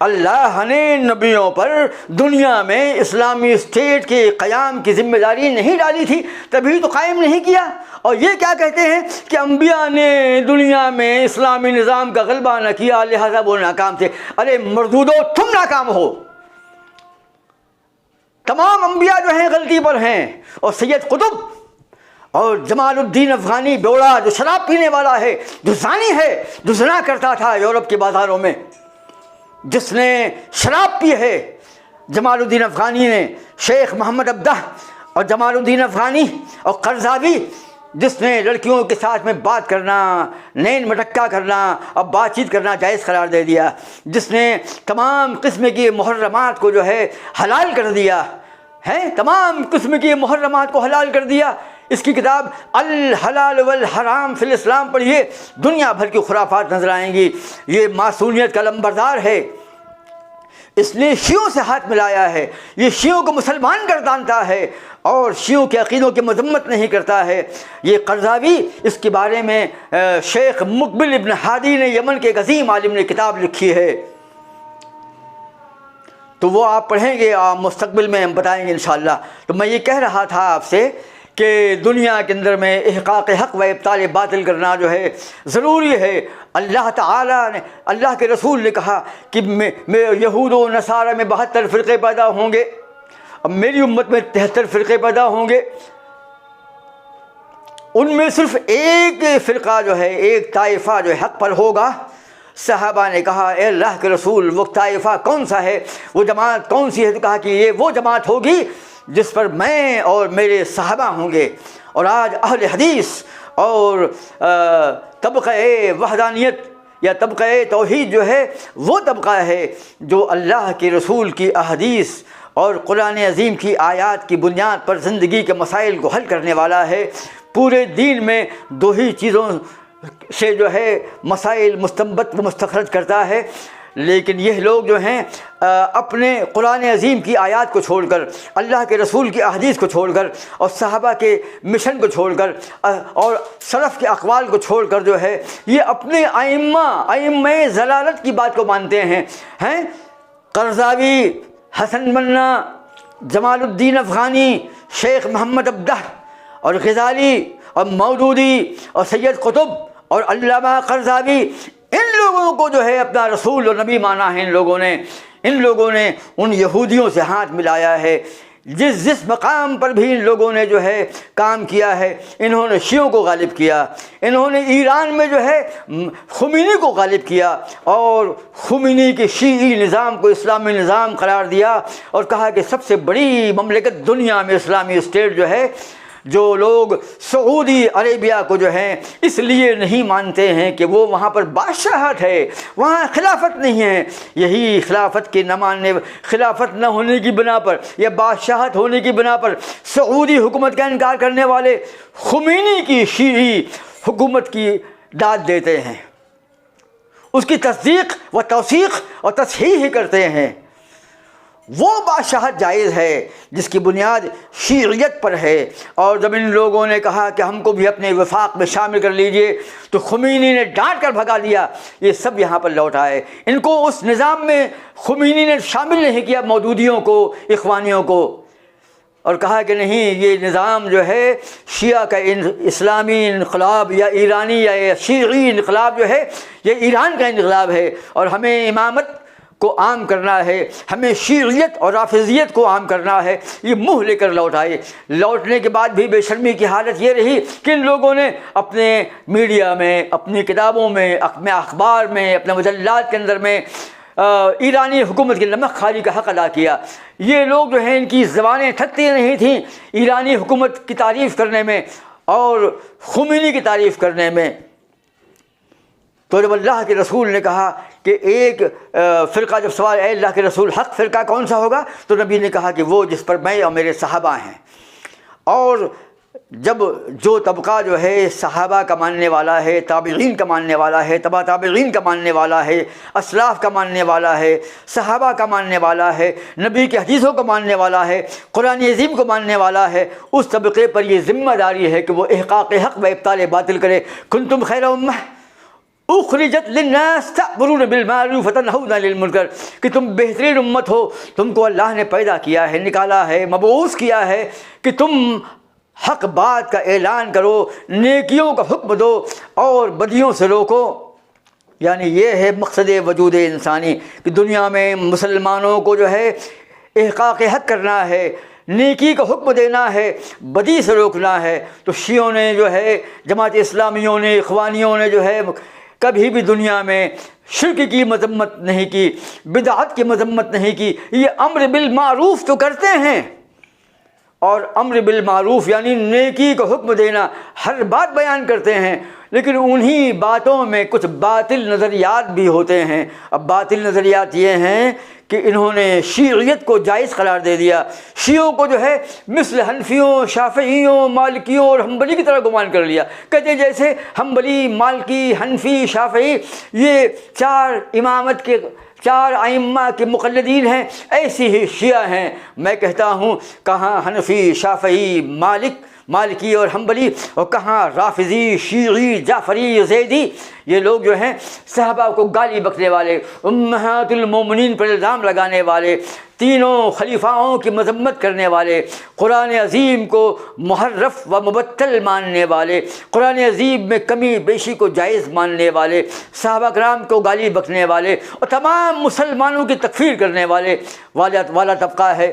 اللہ نے نبیوں پر دنیا میں اسلامی اسٹیٹ کے قیام کی ذمہ داری نہیں ڈالی تھی، تبھی تو قائم نہیں کیا۔ اور یہ کیا کہتے ہیں کہ انبیاء نے دنیا میں اسلامی نظام کا غلبہ نہ کیا لہذا وہ ناکام تھے۔ ارے مردودو، تم ناکام ہو، تمام انبیاء جو ہیں غلطی پر ہیں۔ اور سید قطب اور جمال الدین افغانی بیوڑا جو شراب پینے والا ہے، جو زانی ہے، جو زنا کرتا تھا یورپ کے بازاروں میں، جس نے شراب پی ہے، جمال الدین افغانی نے، شیخ محمد عبدہ اور جمال الدین افغانی اور قرضاوی، جس نے لڑکیوں کے ساتھ میں بات کرنا، نین مٹکا کرنا اور بات چیت کرنا جائز قرار دے دیا، جس نے تمام قسم کی محرمات کو جو ہے حلال کر دیا ہے، تمام قسم کی محرمات کو حلال کر دیا۔ اس کی کتاب الحلال والحرام فی الاسلام پڑھیے، دنیا بھر کی خرافات نظر آئیں گی۔ یہ معصومیت کا لمبردار ہے، اس نے شیعوں سے ہاتھ ملایا ہے، یہ شیعوں کو مسلمان گردانتا ہے اور شیعوں کے عقیدوں کی مذمت نہیں کرتا ہے۔ یہ قرضاوی، اس کے بارے میں شیخ مقبل ابن ہادی نے، یمن کے ایک عظیم عالم نے کتاب لکھی ہے۔ تو وہ آپ پڑھیں گے اور مستقبل میں ہم بتائیں گے انشاءاللہ۔ تو میں یہ کہہ رہا تھا آپ سے کہ دنیا کے اندر میں احقاق حق و ابطال باطل کرنا جو ہے ضروری ہے۔ اللہ تعالیٰ نے، اللہ کے رسول نے کہا کہ یہود و نصارہ میں 72 فرقے پیدا ہوں گے، اب میری امت میں 73 فرقے پیدا ہوں گے، ان میں صرف ایک فرقہ جو ہے، ایک طائفہ جو ہے حق پر ہوگا۔ صحابہ نے کہا اے اللہ کے رسول وہ طائفہ کون سا ہے، وہ جماعت کون سی ہے؟ تو کہا کہ یہ وہ جماعت ہوگی جس پر میں اور میرے صحابہ ہوں گے۔ اور آج اہل حدیث اور طبقہ وحدانیت یا طبقہ توحید جو ہے وہ طبقہ ہے جو اللہ کے رسول کی احادیث اور قرآن عظیم کی آیات کی بنیاد پر زندگی کے مسائل کو حل کرنے والا ہے۔ پورے دین میں 2 ہی چیزوں سے جو ہے مسائل مستنبط و مستخرج کرتا ہے، لیکن یہ لوگ جو ہیں اپنے قرآن عظیم کی آیات کو چھوڑ کر، اللہ کے رسول کی احادیث کو چھوڑ کر اور صحابہ کے مشن کو چھوڑ کر اور سلف کے اقوال کو چھوڑ کر جو ہے یہ اپنے ائمہ ضلالت کی بات کو مانتے ہیں۔ قرضاوی، حسن بنا، جمال الدین افغانی، شیخ محمد عبدہ اور غزالی اور مودودی اور سید قطب اور علامہ قرضاوی، ان لوگوں کو جو ہے اپنا رسول اور نبی مانا ہے۔ ان لوگوں نے ان یہودیوں سے ہاتھ ملایا ہے۔ جس مقام پر بھی ان لوگوں نے جو ہے کام کیا ہے، انہوں نے شیعوں کو غالب کیا، انہوں نے ایران میں جو ہے خمینی کو غالب کیا اور خمینی کے شیعی نظام کو اسلامی نظام قرار دیا اور کہا کہ سب سے بڑی مملکت دنیا میں اسلامی اسٹیٹ جو ہے۔ جو لوگ سعودی عربیہ کو جو ہے اس لیے نہیں مانتے ہیں کہ وہ وہاں پر بادشاہت ہے، وہاں خلافت نہیں ہے، یہی خلافت کے نہ ماننے، خلافت نہ ہونے کی بنا پر یا بادشاہت ہونے کی بنا پر سعودی حکومت کا انکار کرنے والے خمینی کی شیعی حکومت کی داد دیتے ہیں، اس کی تصدیق و توثیق اور تصحیح کرتے ہیں۔ وہ بادشاہت جائز ہے جس کی بنیاد شیعیت پر ہے۔ اور جب ان لوگوں نے کہا کہ ہم کو بھی اپنے وفاق میں شامل کر لیجئے تو خمینی نے ڈانٹ کر بھگا دیا، یہ سب یہاں پر لوٹ آئے۔ ان کو اس نظام میں خمینی نے شامل نہیں کیا، مودودیوں کو، اخوانیوں کو، اور کہا کہ نہیں یہ نظام جو ہے شیعہ کا اسلامی انقلاب یا ایرانی یا شیعی انقلاب جو ہے یہ ایران کا انقلاب ہے اور ہمیں امامت کو عام کرنا ہے، ہمیں شیعیت اور رافضیت کو عام کرنا ہے۔ یہ منہ لے کر لوٹ آئے۔ لوٹنے کے بعد بھی بے شرمی کی حالت یہ رہی کہ ان لوگوں نے اپنے میڈیا میں، اپنی کتابوں میں، اپنے اخبار میں، اپنے مجلات کے اندر میں ایرانی حکومت کی نمک خواری کا حق ادا کیا۔ یہ لوگ جو ہیں ان کی زبانیں تھکتی نہیں تھیں ایرانی حکومت کی تعریف کرنے میں اور خمینی کی تعریف کرنے میں۔ تو جب اللہ کے رسول نے کہا کہ ایک فرقہ، جب سوال اے اللہ کے رسول حق فرقہ کون سا ہوگا، تو نبی نے کہا کہ وہ جس پر میں اور میرے صحابہ ہیں۔ اور جب جو طبقہ جو ہے صحابہ کا ماننے والا ہے، تابعین کا ماننے والا ہے، تبع تابعین کا ماننے والا ہے، اسلاف کا ماننے والا ہے، صحابہ کا ماننے والا ہے، نبی کی حدیثوں کو ماننے والا ہے، قرآن عظیم کو ماننے والا ہے، اس طبقے پر یہ ذمہ داری ہے کہ وہ احقاق حق و ابطال باطل کرے۔ کنتم خیر امہ اخرجت للناس تأمرون بالمعروف وتنہون عن المنکر، کہ تم بہترین امت ہو، تم کو اللہ نے پیدا کیا ہے، نکالا ہے، مبعوث کیا ہے کہ تم حق بات کا اعلان کرو، نیکیوں کا حکم دو اور بدیوں سے روکو۔ یعنی یہ ہے مقصد وجود انسانی کہ دنیا میں مسلمانوں کو جو ہے احقاق حق کرنا ہے، نیکی کا حکم دینا ہے، بدی سے روکنا ہے۔ تو شیعوں نے جو ہے، جماعت اسلامیوں نے، اخوانیوں نے جو ہے کبھی بھی دنیا میں شرک کی مذمت نہیں کی، بدعت کی مذمت نہیں کی۔ یہ امر بالمعروف تو کرتے ہیں، اور امر بالمعروف یعنی نیکی کو حکم دینا، ہر بات بیان کرتے ہیں، لیکن انہی باتوں میں کچھ باطل نظریات بھی ہوتے ہیں۔ اب باطل نظریات یہ ہیں کہ انہوں نے شیعیت کو جائز قرار دے دیا، شیعوں کو جو ہے مثل حنفیوں، شافعیوں، مالکیوں اور حنبلی کی طرح گمان کر لیا۔ کہتے ہیں جیسے حنبلی، مالکی، حنفی، شافعی یہ 4 امامت کے 4 ائمہ کے مقلدین ہیں، ایسی ہی شیعہ ہیں۔ میں کہتا ہوں کہاں حنفی، شافعی، مالکی اور حنبلی، اور کہاں رافضی، شیعی، جعفری، زیدی، یہ لوگ جو ہیں صحابہ کو گالی بکنے والے، امہات المومنین پر الزام لگانے والے، تینوں خلیفاؤں کی مذمت کرنے والے، قرآن عظیم کو محرف و مبتل ماننے والے، قرآن عظیم میں کمی بیشی کو جائز ماننے والے، صحابہ کرام کو گالی بکنے والے اور تمام مسلمانوں کی تکفیر کرنے والا طبقہ ہے۔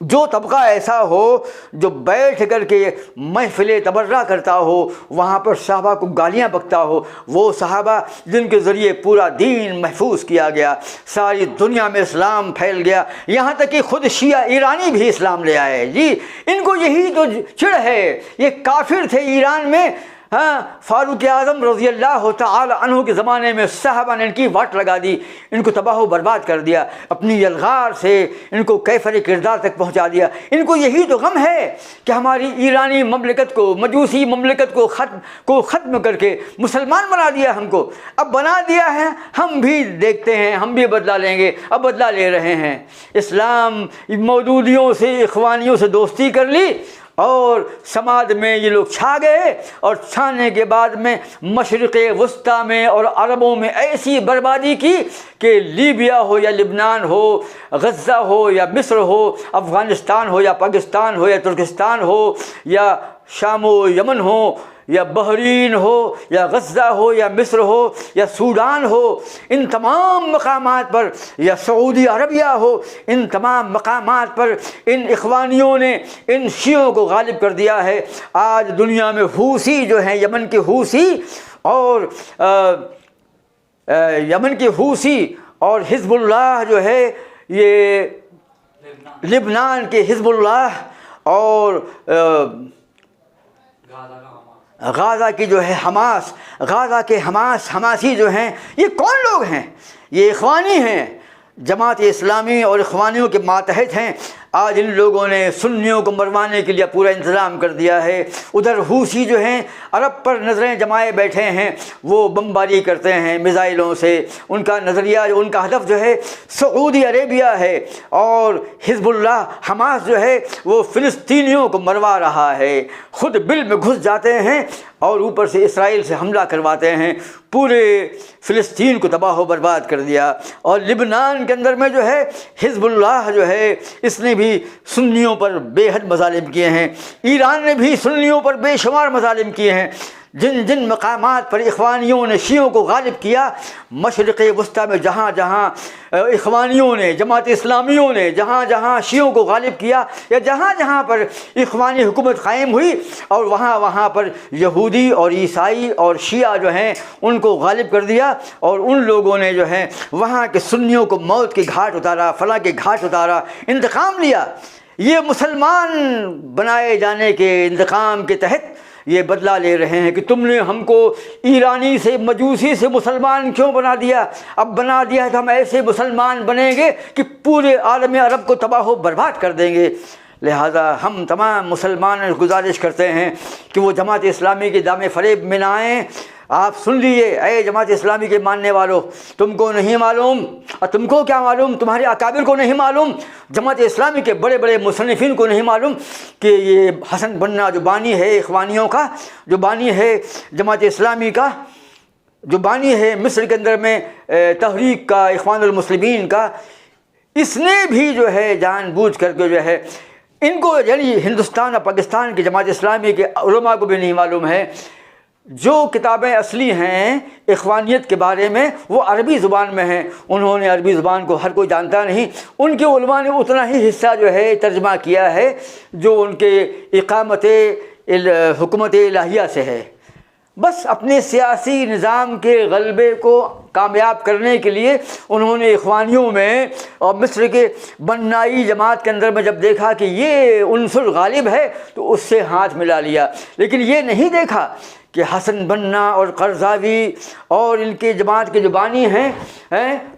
جو طبقہ ایسا ہو جو بیٹھ کر کے محفل تبرہ کرتا ہو، وہاں پر صحابہ کو گالیاں بکتا ہو، وہ صحابہ جن کے ذریعے پورا دین محفوظ کیا گیا، ساری دنیا میں اسلام پھیل گیا، یہاں تک کہ خود شیعہ ایرانی بھی اسلام لے آئے۔ جی ان کو یہی تو چڑ ہے، یہ کافر تھے ایران میں، ہاں فاروق اعظم رضی اللہ تعالی عنہ کے زمانے میں صحابہ نے ان کی واٹ لگا دی، ان کو تباہ و برباد کر دیا، اپنی یلغار سے ان کو کیفر کردار تک پہنچا دیا۔ ان کو یہی تو غم ہے کہ ہماری ایرانی مملکت کو، مجوسی مملکت کو ختم کر کے مسلمان بنا دیا ہم کو، اب بنا دیا ہے، ہم بھی دیکھتے ہیں، ہم بھی بدلہ لیں گے، اب بدلہ لے رہے ہیں۔ اسلام مودودیوں سے، اخوانیوں سے دوستی کر لی اور سماج میں یہ لوگ چھا گئے، اور چھانے کے بعد میں مشرق وسطیٰ میں اور عربوں میں ایسی بربادی کی کہ لیبیا ہو یا لبنان ہو، غزہ ہو یا مصر ہو، افغانستان ہو یا پاکستان ہو یا ترکستان ہو یا شام و یمن ہو یا بحرین ہو یا غزہ ہو یا مصر ہو یا سوڈان ہو، ان تمام مقامات پر، یا سعودی عربیہ ہو، ان تمام مقامات پر ان اخوانیوں نے ان شیعوں کو غالب کر دیا ہے۔ آج دنیا میں حوثی جو ہیں، یمن کے حوثی اور حزب اللہ جو ہے، یہ لبنان کے حزب اللہ اور غازہ کی جو ہے حماس، غازہ کے حماسی جو ہیں، یہ کون لوگ ہیں؟ یہ اخوانی ہیں، جماعت اسلامی اور اخوانیوں کے ماتحت ہیں۔ آج ان لوگوں نے سنیوں کو مروانے کے لیے پورا انتظام کر دیا ہے۔ ادھر حوثی جو ہیں عرب پر نظریں جمائے بیٹھے ہیں، وہ بمباری کرتے ہیں میزائلوں سے، ان کا نظریہ، ان کا ہدف جو ہے سعودی عربیہ ہے، اور حزب اللہ حماس جو ہے وہ فلسطینیوں کو مروا رہا ہے، خود بل میں گھس جاتے ہیں اور اوپر سے اسرائیل سے حملہ کرواتے ہیں، پورے فلسطین کو تباہ و برباد کر دیا۔ اور لبنان کے اندر میں جو ہے حزب اللہ جو ہے، اس نے بھی سنیوں پر بے حد مظالم کیے ہیں، ایران نے بھی سنیوں پر بے شمار مظالم کیے ہیں۔ جن مقامات پر اخوانیوں نے شیعوں کو غالب کیا، مشرق وسطیٰ میں جہاں جہاں اخوانیوں نے، جماعت اسلامیوں نے جہاں جہاں شیعوں کو غالب کیا، یا جہاں جہاں پر اخوانی حکومت قائم ہوئی، اور وہاں پر یہودی اور عیسائی اور شیعہ جو ہیں ان کو غالب کر دیا، اور ان لوگوں نے جو ہے وہاں کے سنیوں کو موت کے گھاٹ اتارا، فلاں کے گھاٹ اتارا، انتقام لیا۔ یہ مسلمان بنائے جانے کے انتقام کے تحت یہ بدلہ لے رہے ہیں کہ تم نے ہم کو ایرانی سے، مجوسی سے مسلمان کیوں بنا دیا؟ اب بنا دیا ہے تو ہم ایسے مسلمان بنیں گے کہ پورے عالم عرب کو تباہ و برباد کر دیں گے۔ لہذا ہم تمام مسلمان گزارش کرتے ہیں کہ وہ جماعت اسلامی کے دام فریب میں نہ آئیں۔ آپ سن لیجیے، اے جماعت اسلامی کے ماننے والوں، تم کو نہیں معلوم، اور تم کو کیا معلوم، تمہارے اکابر کو نہیں معلوم، جماعت اسلامی کے بڑے بڑے مصنفین کو نہیں معلوم کہ یہ حسن بنہ جو بانی ہے اخوانیوں کا، جو بانی ہے جماعت اسلامی کا، جو بانی ہے مصر کے اندر میں تحریک کا، اخوان المسلمین کا، اس نے بھی جو ہے جان بوجھ کر کے جو ہے ان کو، یعنی ہندوستان اور پاکستان کی جماعت اسلامی کے علماء کو بھی نہیں معلوم ہے، جو کتابیں اصلی ہیں اخوانیت کے بارے میں وہ عربی زبان میں ہیں، انہوں نے عربی زبان کو ہر کوئی جانتا نہیں، ان کے علماء نے اتنا ہی حصہ جو ہے ترجمہ کیا ہے جو ان کے اقامت حکومت الہیہ سے ہے۔ بس اپنے سیاسی نظام کے غلبے کو کامیاب کرنے کے لیے انہوں نے اخوانیوں میں اور مصر کے بنائی جماعت کے اندر میں جب دیکھا کہ یہ عنصر غالب ہے تو اس سے ہاتھ ملا لیا، لیکن یہ نہیں دیکھا کہ حسن بنہ اور قرضاوی اور ان کے جماعت کے جو بانی ہیں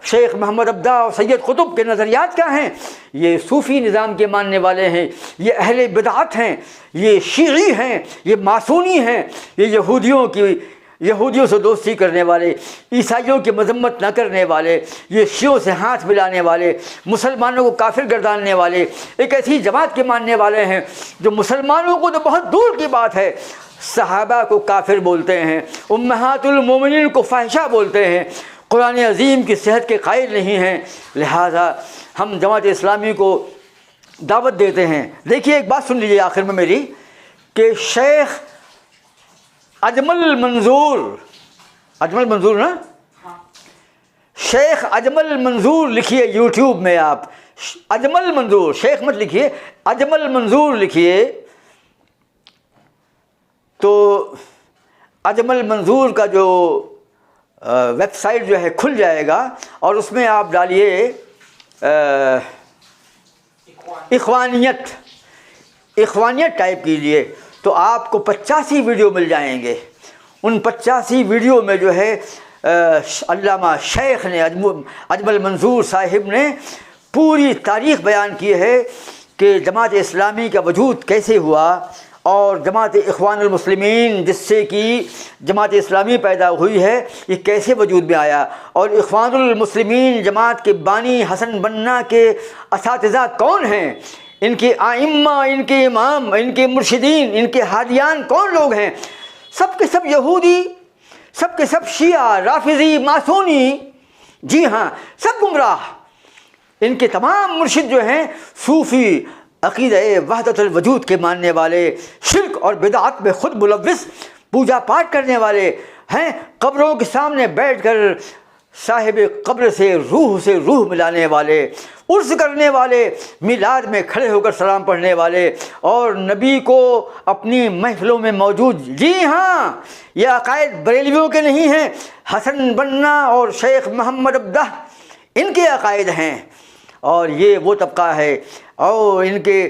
شیخ محمد عبدہ اور سید قطب کے نظریات کیا ہیں۔ یہ صوفی نظام کے ماننے والے ہیں، یہ اہل بدعت ہیں، یہ شیعی ہیں، یہ ماسونی ہیں، یہ یہودیوں کی یہودیوں سے دوستی کرنے والے، عیسائیوں کی مذمت نہ کرنے والے، یہ شیعوں سے ہاتھ ملانے والے، مسلمانوں کو کافر گرداننے والے، ایک ایسی جماعت کے ماننے والے ہیں جو مسلمانوں کو تو بہت دور کی بات ہے صحابہ کو کافر بولتے ہیں، امہات المومنین کو فاحشہ بولتے ہیں، قرآن عظیم کی صحت کے قائل نہیں ہیں۔ لہٰذا ہم جماعت اسلامی کو دعوت دیتے ہیں۔ دیکھیے ایک بات سن لیجیے آخر میں میری، کہ شیخ اجمل منظور نا، شیخ اجمل منظور لکھیے یوٹیوب میں، آپ اجمل منظور، شیخ مت لکھیے، اجمل منظور لکھیے تو اجمل منظور کا جو ویب سائٹ جو ہے کھل جائے گا، اور اس میں آپ ڈالیے اخوانیت ٹائپ کیجئے تو آپ کو 85 ویڈیو مل جائیں گے۔ ان 85 ویڈیو میں جو ہے علامہ شیخ نے، اجمل منظور صاحب نے پوری تاریخ بیان کی ہے کہ جماعت اسلامی کا وجود کیسے ہوا، اور جماعت اخوان المسلمین جس سے کہ جماعت اسلامی پیدا ہوئی ہے یہ کیسے وجود میں آیا، اور اخوان المسلمین جماعت کے بانی حسن بنا کے اساتذہ کون ہیں، ان کے ائمہ، ان کے امام، ان کے مرشدین، ان کے ہادیان کون لوگ ہیں، سب کے سب یہودی، سب کے سب شیعہ، رافضی، ماسونی، جی ہاں سب گمراہ۔ ان کے تمام مرشد جو ہیں صوفی، عقیدہ وحدت الوجود کے ماننے والے، شرک اور بدعت میں خود ملوث، پوجا پاٹ کرنے والے ہیں، قبروں کے سامنے بیٹھ کر صاحب قبر سے روح ملانے والے، عرس کرنے والے، میلاد میں کھڑے ہو کر سلام پڑھنے والے، اور نبی کو اپنی محفلوں میں موجود، جی ہاں یہ عقائد بریلویوں کے نہیں ہیں، حسن بنا اور شیخ محمد عبدہ ان کے عقائد ہیں، اور یہ وہ طبقہ ہے، اور ان کے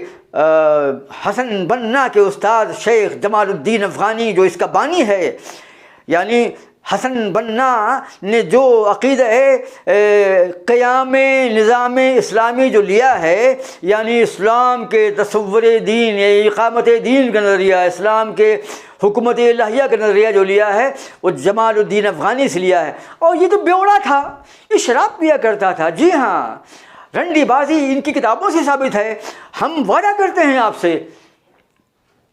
حسن بنا کے استاد شیخ جمال الدین افغانی جو اس کا بانی ہے، یعنی حسن بنا نے جو عقیدہ قیام نظام اسلامی جو لیا ہے، یعنی اسلام کے تصور دین، اقامت دین کا نظریہ، اسلام کے حکومت الہیہ کا نظریہ جو لیا ہے وہ جمال الدین افغانی سے لیا ہے، اور یہ تو بیوڑا تھا، یہ شراب پیا کرتا تھا، جی ہاں رنڈی بازی ان کی کتابوں سے ثابت ہے۔ ہم وعدہ کرتے ہیں آپ سے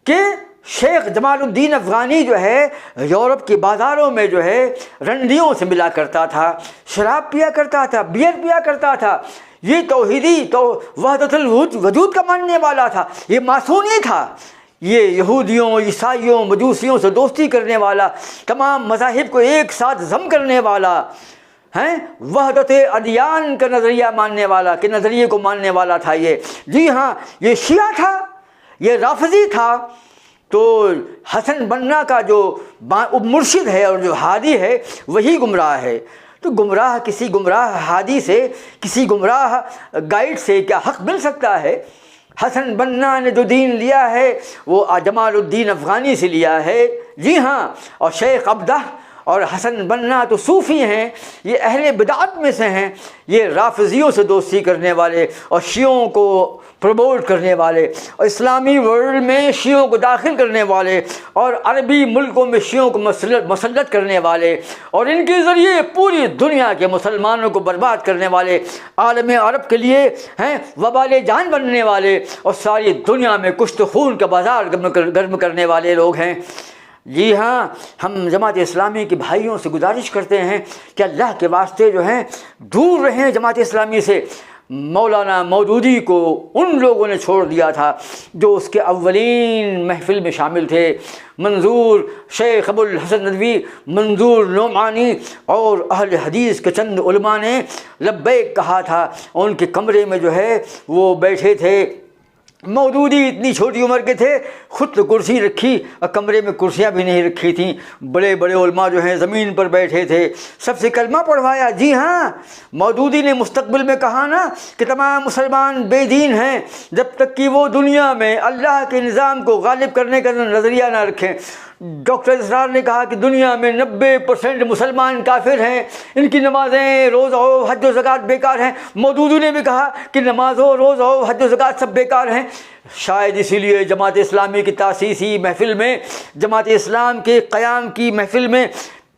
کہ شیخ جمال الدین افغانی جو ہے یورپ کے بازاروں میں جو ہے رنڈیوں سے ملا کرتا تھا، شراب پیا کرتا تھا، بیئر پیا کرتا تھا، یہ توحیدی تو وحدت الوجود کا ماننے والا تھا، یہ ماسونی تھا، یہ یہودیوں، عیسائیوں، مجوسیوں سے دوستی کرنے والا، تمام مذاہب کو ایک ساتھ ضم کرنے والا ہیں، وحدت ادیان کا نظریہ ماننے والا، کہ نظریے کو ماننے والا تھا یہ، جی ہاں یہ شیعہ تھا، یہ رافضی تھا۔ تو حسن بنا کا جو مرشد ہے اور جو ہادی ہے وہی گمراہ ہے۔ تو گمراہ کسی گمراہ ہادی سے، کسی گمراہ گائیڈ سے کیا حق مل سکتا ہے؟ حسن بنا نے جو دین لیا ہے وہ جمال الدین افغانی سے لیا ہے، جی ہاں، اور شیخ عبدہ اور حسن بنا تو صوفی ہیں، یہ اہل بدعت میں سے ہیں، یہ رافضیوں سے دوستی کرنے والے اور شیعوں کو پروموٹ کرنے والے، اور اسلامی ورلڈ میں شیعوں کو داخل کرنے والے، اور عربی ملکوں میں شیعوں کو مسلط کرنے والے، اور ان کے ذریعے پوری دنیا کے مسلمانوں کو برباد کرنے والے، عالم عرب کے لیے ہیں وبال جان بننے والے، اور ساری دنیا میں کشت خون کا بازار گرم کرنے والے لوگ ہیں۔ جی ہاں ہم جماعت اسلامی کے بھائیوں سے گزارش کرتے ہیں کہ اللہ کے واسطے جو ہیں دور رہیں جماعت اسلامی سے۔ مولانا مودودی کو ان لوگوں نے چھوڑ دیا تھا جو اس کے اولین محفل میں شامل تھے، منظور شیخ ابو الحسن ندوی، منظور نعمانی اور اہل حدیث کے چند علماء نے لبیک کہا تھا، ان کے کمرے میں جو ہے وہ بیٹھے تھے۔ مودودی اتنی چھوٹی عمر کے تھے، خود تو کرسی رکھی اور کمرے میں کرسیاں بھی نہیں رکھی تھیں، بڑے بڑے علماء جو ہیں زمین پر بیٹھے تھے، سب سے کلمہ پڑھوایا۔ جی ہاں مودودی نے مستقبل میں کہا نا کہ تمام مسلمان بے دین ہیں جب تک کہ وہ دنیا میں اللہ کے نظام کو غالب کرنے کا نظریہ نہ رکھیں۔ ڈاکٹر اسرار نے کہا کہ دنیا میں 90% مسلمان کافر ہیں، ان کی نمازیں، روزہ و حج و زکوٰۃ بیکار ہیں۔ مودودی نے بھی کہا کہ نمازوں، روزہ و حج و زکوٰۃ سب بیکار ہیں۔ شاید اسی لیے جماعت اسلامی کی تاسیسی محفل میں، جماعت اسلام کے قیام کی محفل میں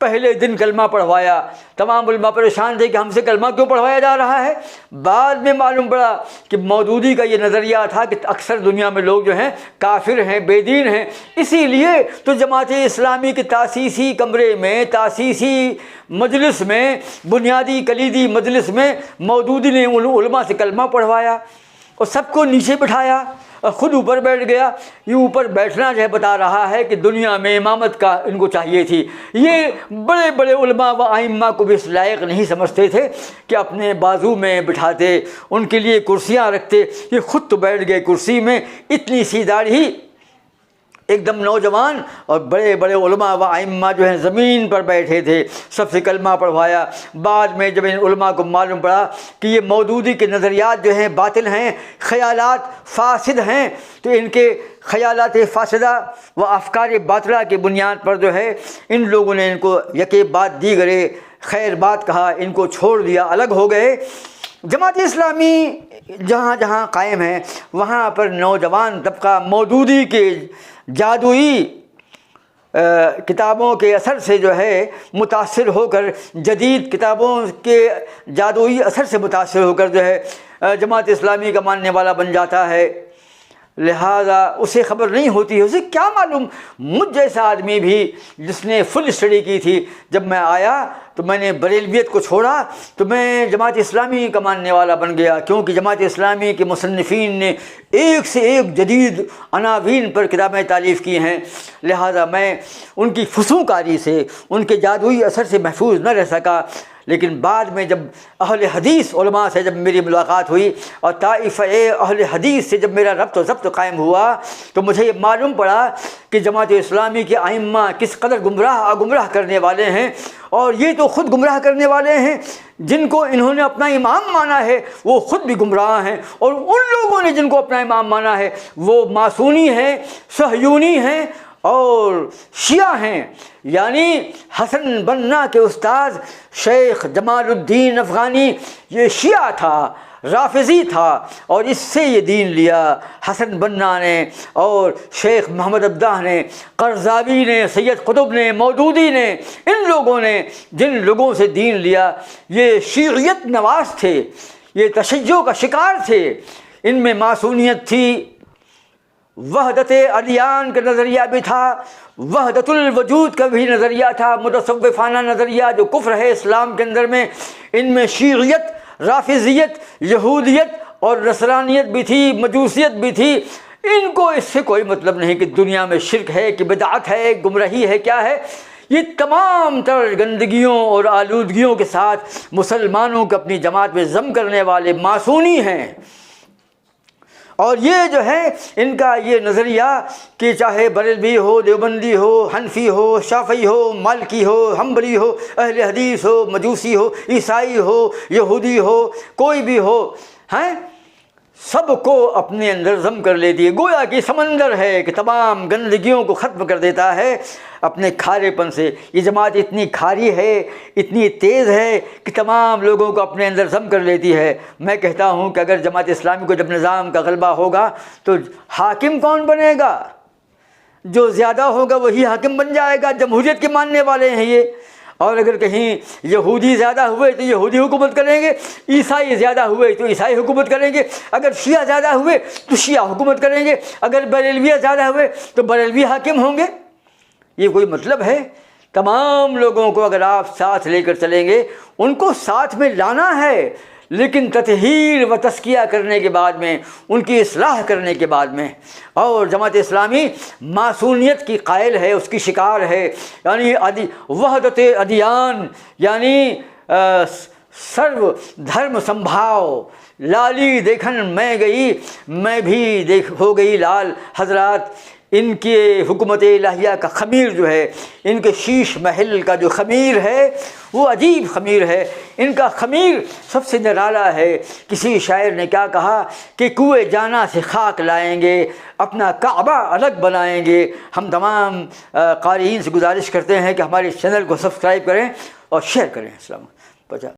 پہلے دن کلمہ پڑھوایا۔ تمام علماء پریشان تھے کہ ہم سے کلمہ کیوں پڑھوایا جا رہا ہے۔ بعد میں معلوم پڑا کہ مودودی کا یہ نظریہ تھا کہ اکثر دنیا میں لوگ جو ہیں کافر ہیں، بے دین ہیں، اسی لیے تو جماعت اسلامی کے تاسیسی کمرے میں، تاسیسی مجلس میں، بنیادی کلیدی مجلس میں مودودی نے علماء سے کلمہ پڑھوایا اور سب کو نیچے بٹھایا اور خود اوپر بیٹھ گیا۔ یہ اوپر بیٹھنا جو ہے بتا رہا ہے کہ دنیا میں امامت کا ان کو چاہیے تھی۔ یہ بڑے بڑے علماء و ائمہ کو بھی اس لائق نہیں سمجھتے تھے کہ اپنے بازو میں بٹھاتے، ان کے لیے کرسیاں رکھتے۔ یہ خود تو بیٹھ گئے کرسی میں، اتنی سی داڑھی، ایک دم نوجوان، اور بڑے بڑے علماء و ائمہ جو ہیں زمین پر بیٹھے تھے، سب سے کلمہ پڑھوایا۔ بعد میں جب ان علماء کو معلوم پڑا کہ یہ مودودی کے نظریات جو ہیں باطل ہیں، خیالات فاسد ہیں، تو ان کے خیالات فاسدہ و افکار باطلہ کی بنیاد پر جو ہے ان لوگوں نے ان کو یکے بعد دیگرے خیر بات کہا، ان کو چھوڑ دیا، الگ ہو گئے۔ جماعت اسلامی جہاں جہاں قائم ہے وہاں پر نوجوان طبقہ مودودی کے جادوئی کتابوں کے اثر سے جو ہے متاثر ہو کر، جدید کتابوں کے جادوئی اثر سے متاثر ہو کر جو ہے جماعت اسلامی کا ماننے والا بن جاتا ہے۔ لہذا اسے خبر نہیں ہوتی ہے، اسے کیا معلوم۔ مجھ جیسا آدمی بھی جس نے فل اسٹڈی کی تھی، جب میں آیا تو میں نے بریلویت کو چھوڑا تو میں جماعت اسلامی کا ماننے والا بن گیا، کیونکہ جماعت اسلامی کے مصنفین نے ایک سے ایک جدید عناوین پر کتابیں تالیف کی ہیں۔ لہذا میں ان کی فسوقاری سے، ان کے جادوئی اثر سے محفوظ نہ رہ سکا۔ لیکن بعد میں جب اہل حدیث علماء سے جب میری ملاقات ہوئی اور طائفہ اہل حدیث سے جب میرا ربط و ضبط قائم ہوا تو مجھے یہ معلوم پڑا کہ جماعت اسلامی کے ائمہ کس قدر گمراہ کرنے والے ہیں، اور یہ تو خود گمراہ کرنے والے ہیں، جن کو انہوں نے اپنا امام مانا ہے وہ خود بھی گمراہ ہیں، اور ان لوگوں نے جن کو اپنا امام مانا ہے وہ ماسونی ہیں، صہیونی ہیں اور شیعہ ہیں۔ یعنی حسن بننا کے استاد شیخ جمال الدین افغانی یہ شیعہ تھا، رافضی تھا، اور اس سے یہ دین لیا حسن بننا نے، اور شیخ محمد ابداح نے، قرضاوی نے، سید قطب نے، مودودی نے، ان لوگوں نے جن لوگوں سے دین لیا یہ شیعیت نواز تھے، یہ تشیع کا شکار تھے، ان میں معصونیت تھی، وحدت ادیان کا نظریہ بھی تھا، وحدت الوجود کا بھی نظریہ تھا، متصوفانہ نظریہ جو کفر ہے اسلام کے اندر میں، ان میں شیعیت، رافضیت، یہودیت اور نصرانیت بھی تھی، مجوسیت بھی تھی۔ ان کو اس سے کوئی مطلب نہیں کہ دنیا میں شرک ہے کہ بدعت ہے، گمراہی ہے، کیا ہے۔ یہ تمام تر گندگیوں اور آلودگیوں کے ساتھ مسلمانوں کو اپنی جماعت میں ضم کرنے والے ماسونی ہیں، اور یہ جو ہے ان کا یہ نظریہ کہ چاہے بریلوی ہو، دیوبندی ہو، حنفی ہو، شافعی ہو، مالکی ہو، حنبلی ہو، اہل حدیث ہو، مجوسی ہو، عیسائی ہو، یہودی ہو، کوئی بھی ہو، ہیں سب کو اپنے اندر ضم کر لیتی ہے، گویا کہ سمندر ہے کہ تمام گندگیوں کو ختم کر دیتا ہے اپنے کھارے پن سے۔ یہ جماعت اتنی کھاری ہے، اتنی تیز ہے کہ تمام لوگوں کو اپنے اندر ضم کر لیتی ہے۔ میں کہتا ہوں کہ اگر جماعت اسلامی کو جب نظام کا غلبہ ہوگا تو حاکم کون بنے گا؟ جو زیادہ ہوگا وہی حاکم بن جائے گا۔ جمہوریت کے ماننے والے ہیں یہ، اور اگر کہیں یہودی زیادہ ہوئے تو یہودی حکومت کریں گے، عیسائی زیادہ ہوئے تو عیسائی حکومت کریں گے، اگر شیعہ زیادہ ہوئے تو شیعہ حکومت کریں گے، اگر بریلوی زیادہ ہوئے تو بریلوی حاکم ہوں گے۔ یہ کوئی مطلب ہے؟ تمام لوگوں کو اگر آپ ساتھ لے کر چلیں گے، ان کو ساتھ میں لانا ہے، لیکن تطہیر و تزکیہ کرنے کے بعد میں، ان کی اصلاح کرنے کے بعد میں۔ اور جماعت اسلامی معصونیت کی قائل ہے، اس کی شکار ہے، یعنی وحدت ادیان، یعنی سرو دھرم سمبھاؤ، لالی دیکھن میں گئی میں بھی ہو گئی لال۔ حضرات ان کے حکومت الہیہ کا خمیر جو ہے، ان کے شیش محل کا جو خمیر ہے وہ عجیب خمیر ہے، ان کا خمیر سب سے نرالا ہے۔ کسی شاعر نے کیا کہا کہ کوئے جانا سے خاک لائیں گے، اپنا کعبہ الگ بنائیں گے۔ ہم تمام قارئین سے گزارش کرتے ہیں کہ ہمارے چینل کو سبسکرائب کریں اور شیئر کریں۔ السلام علیکم۔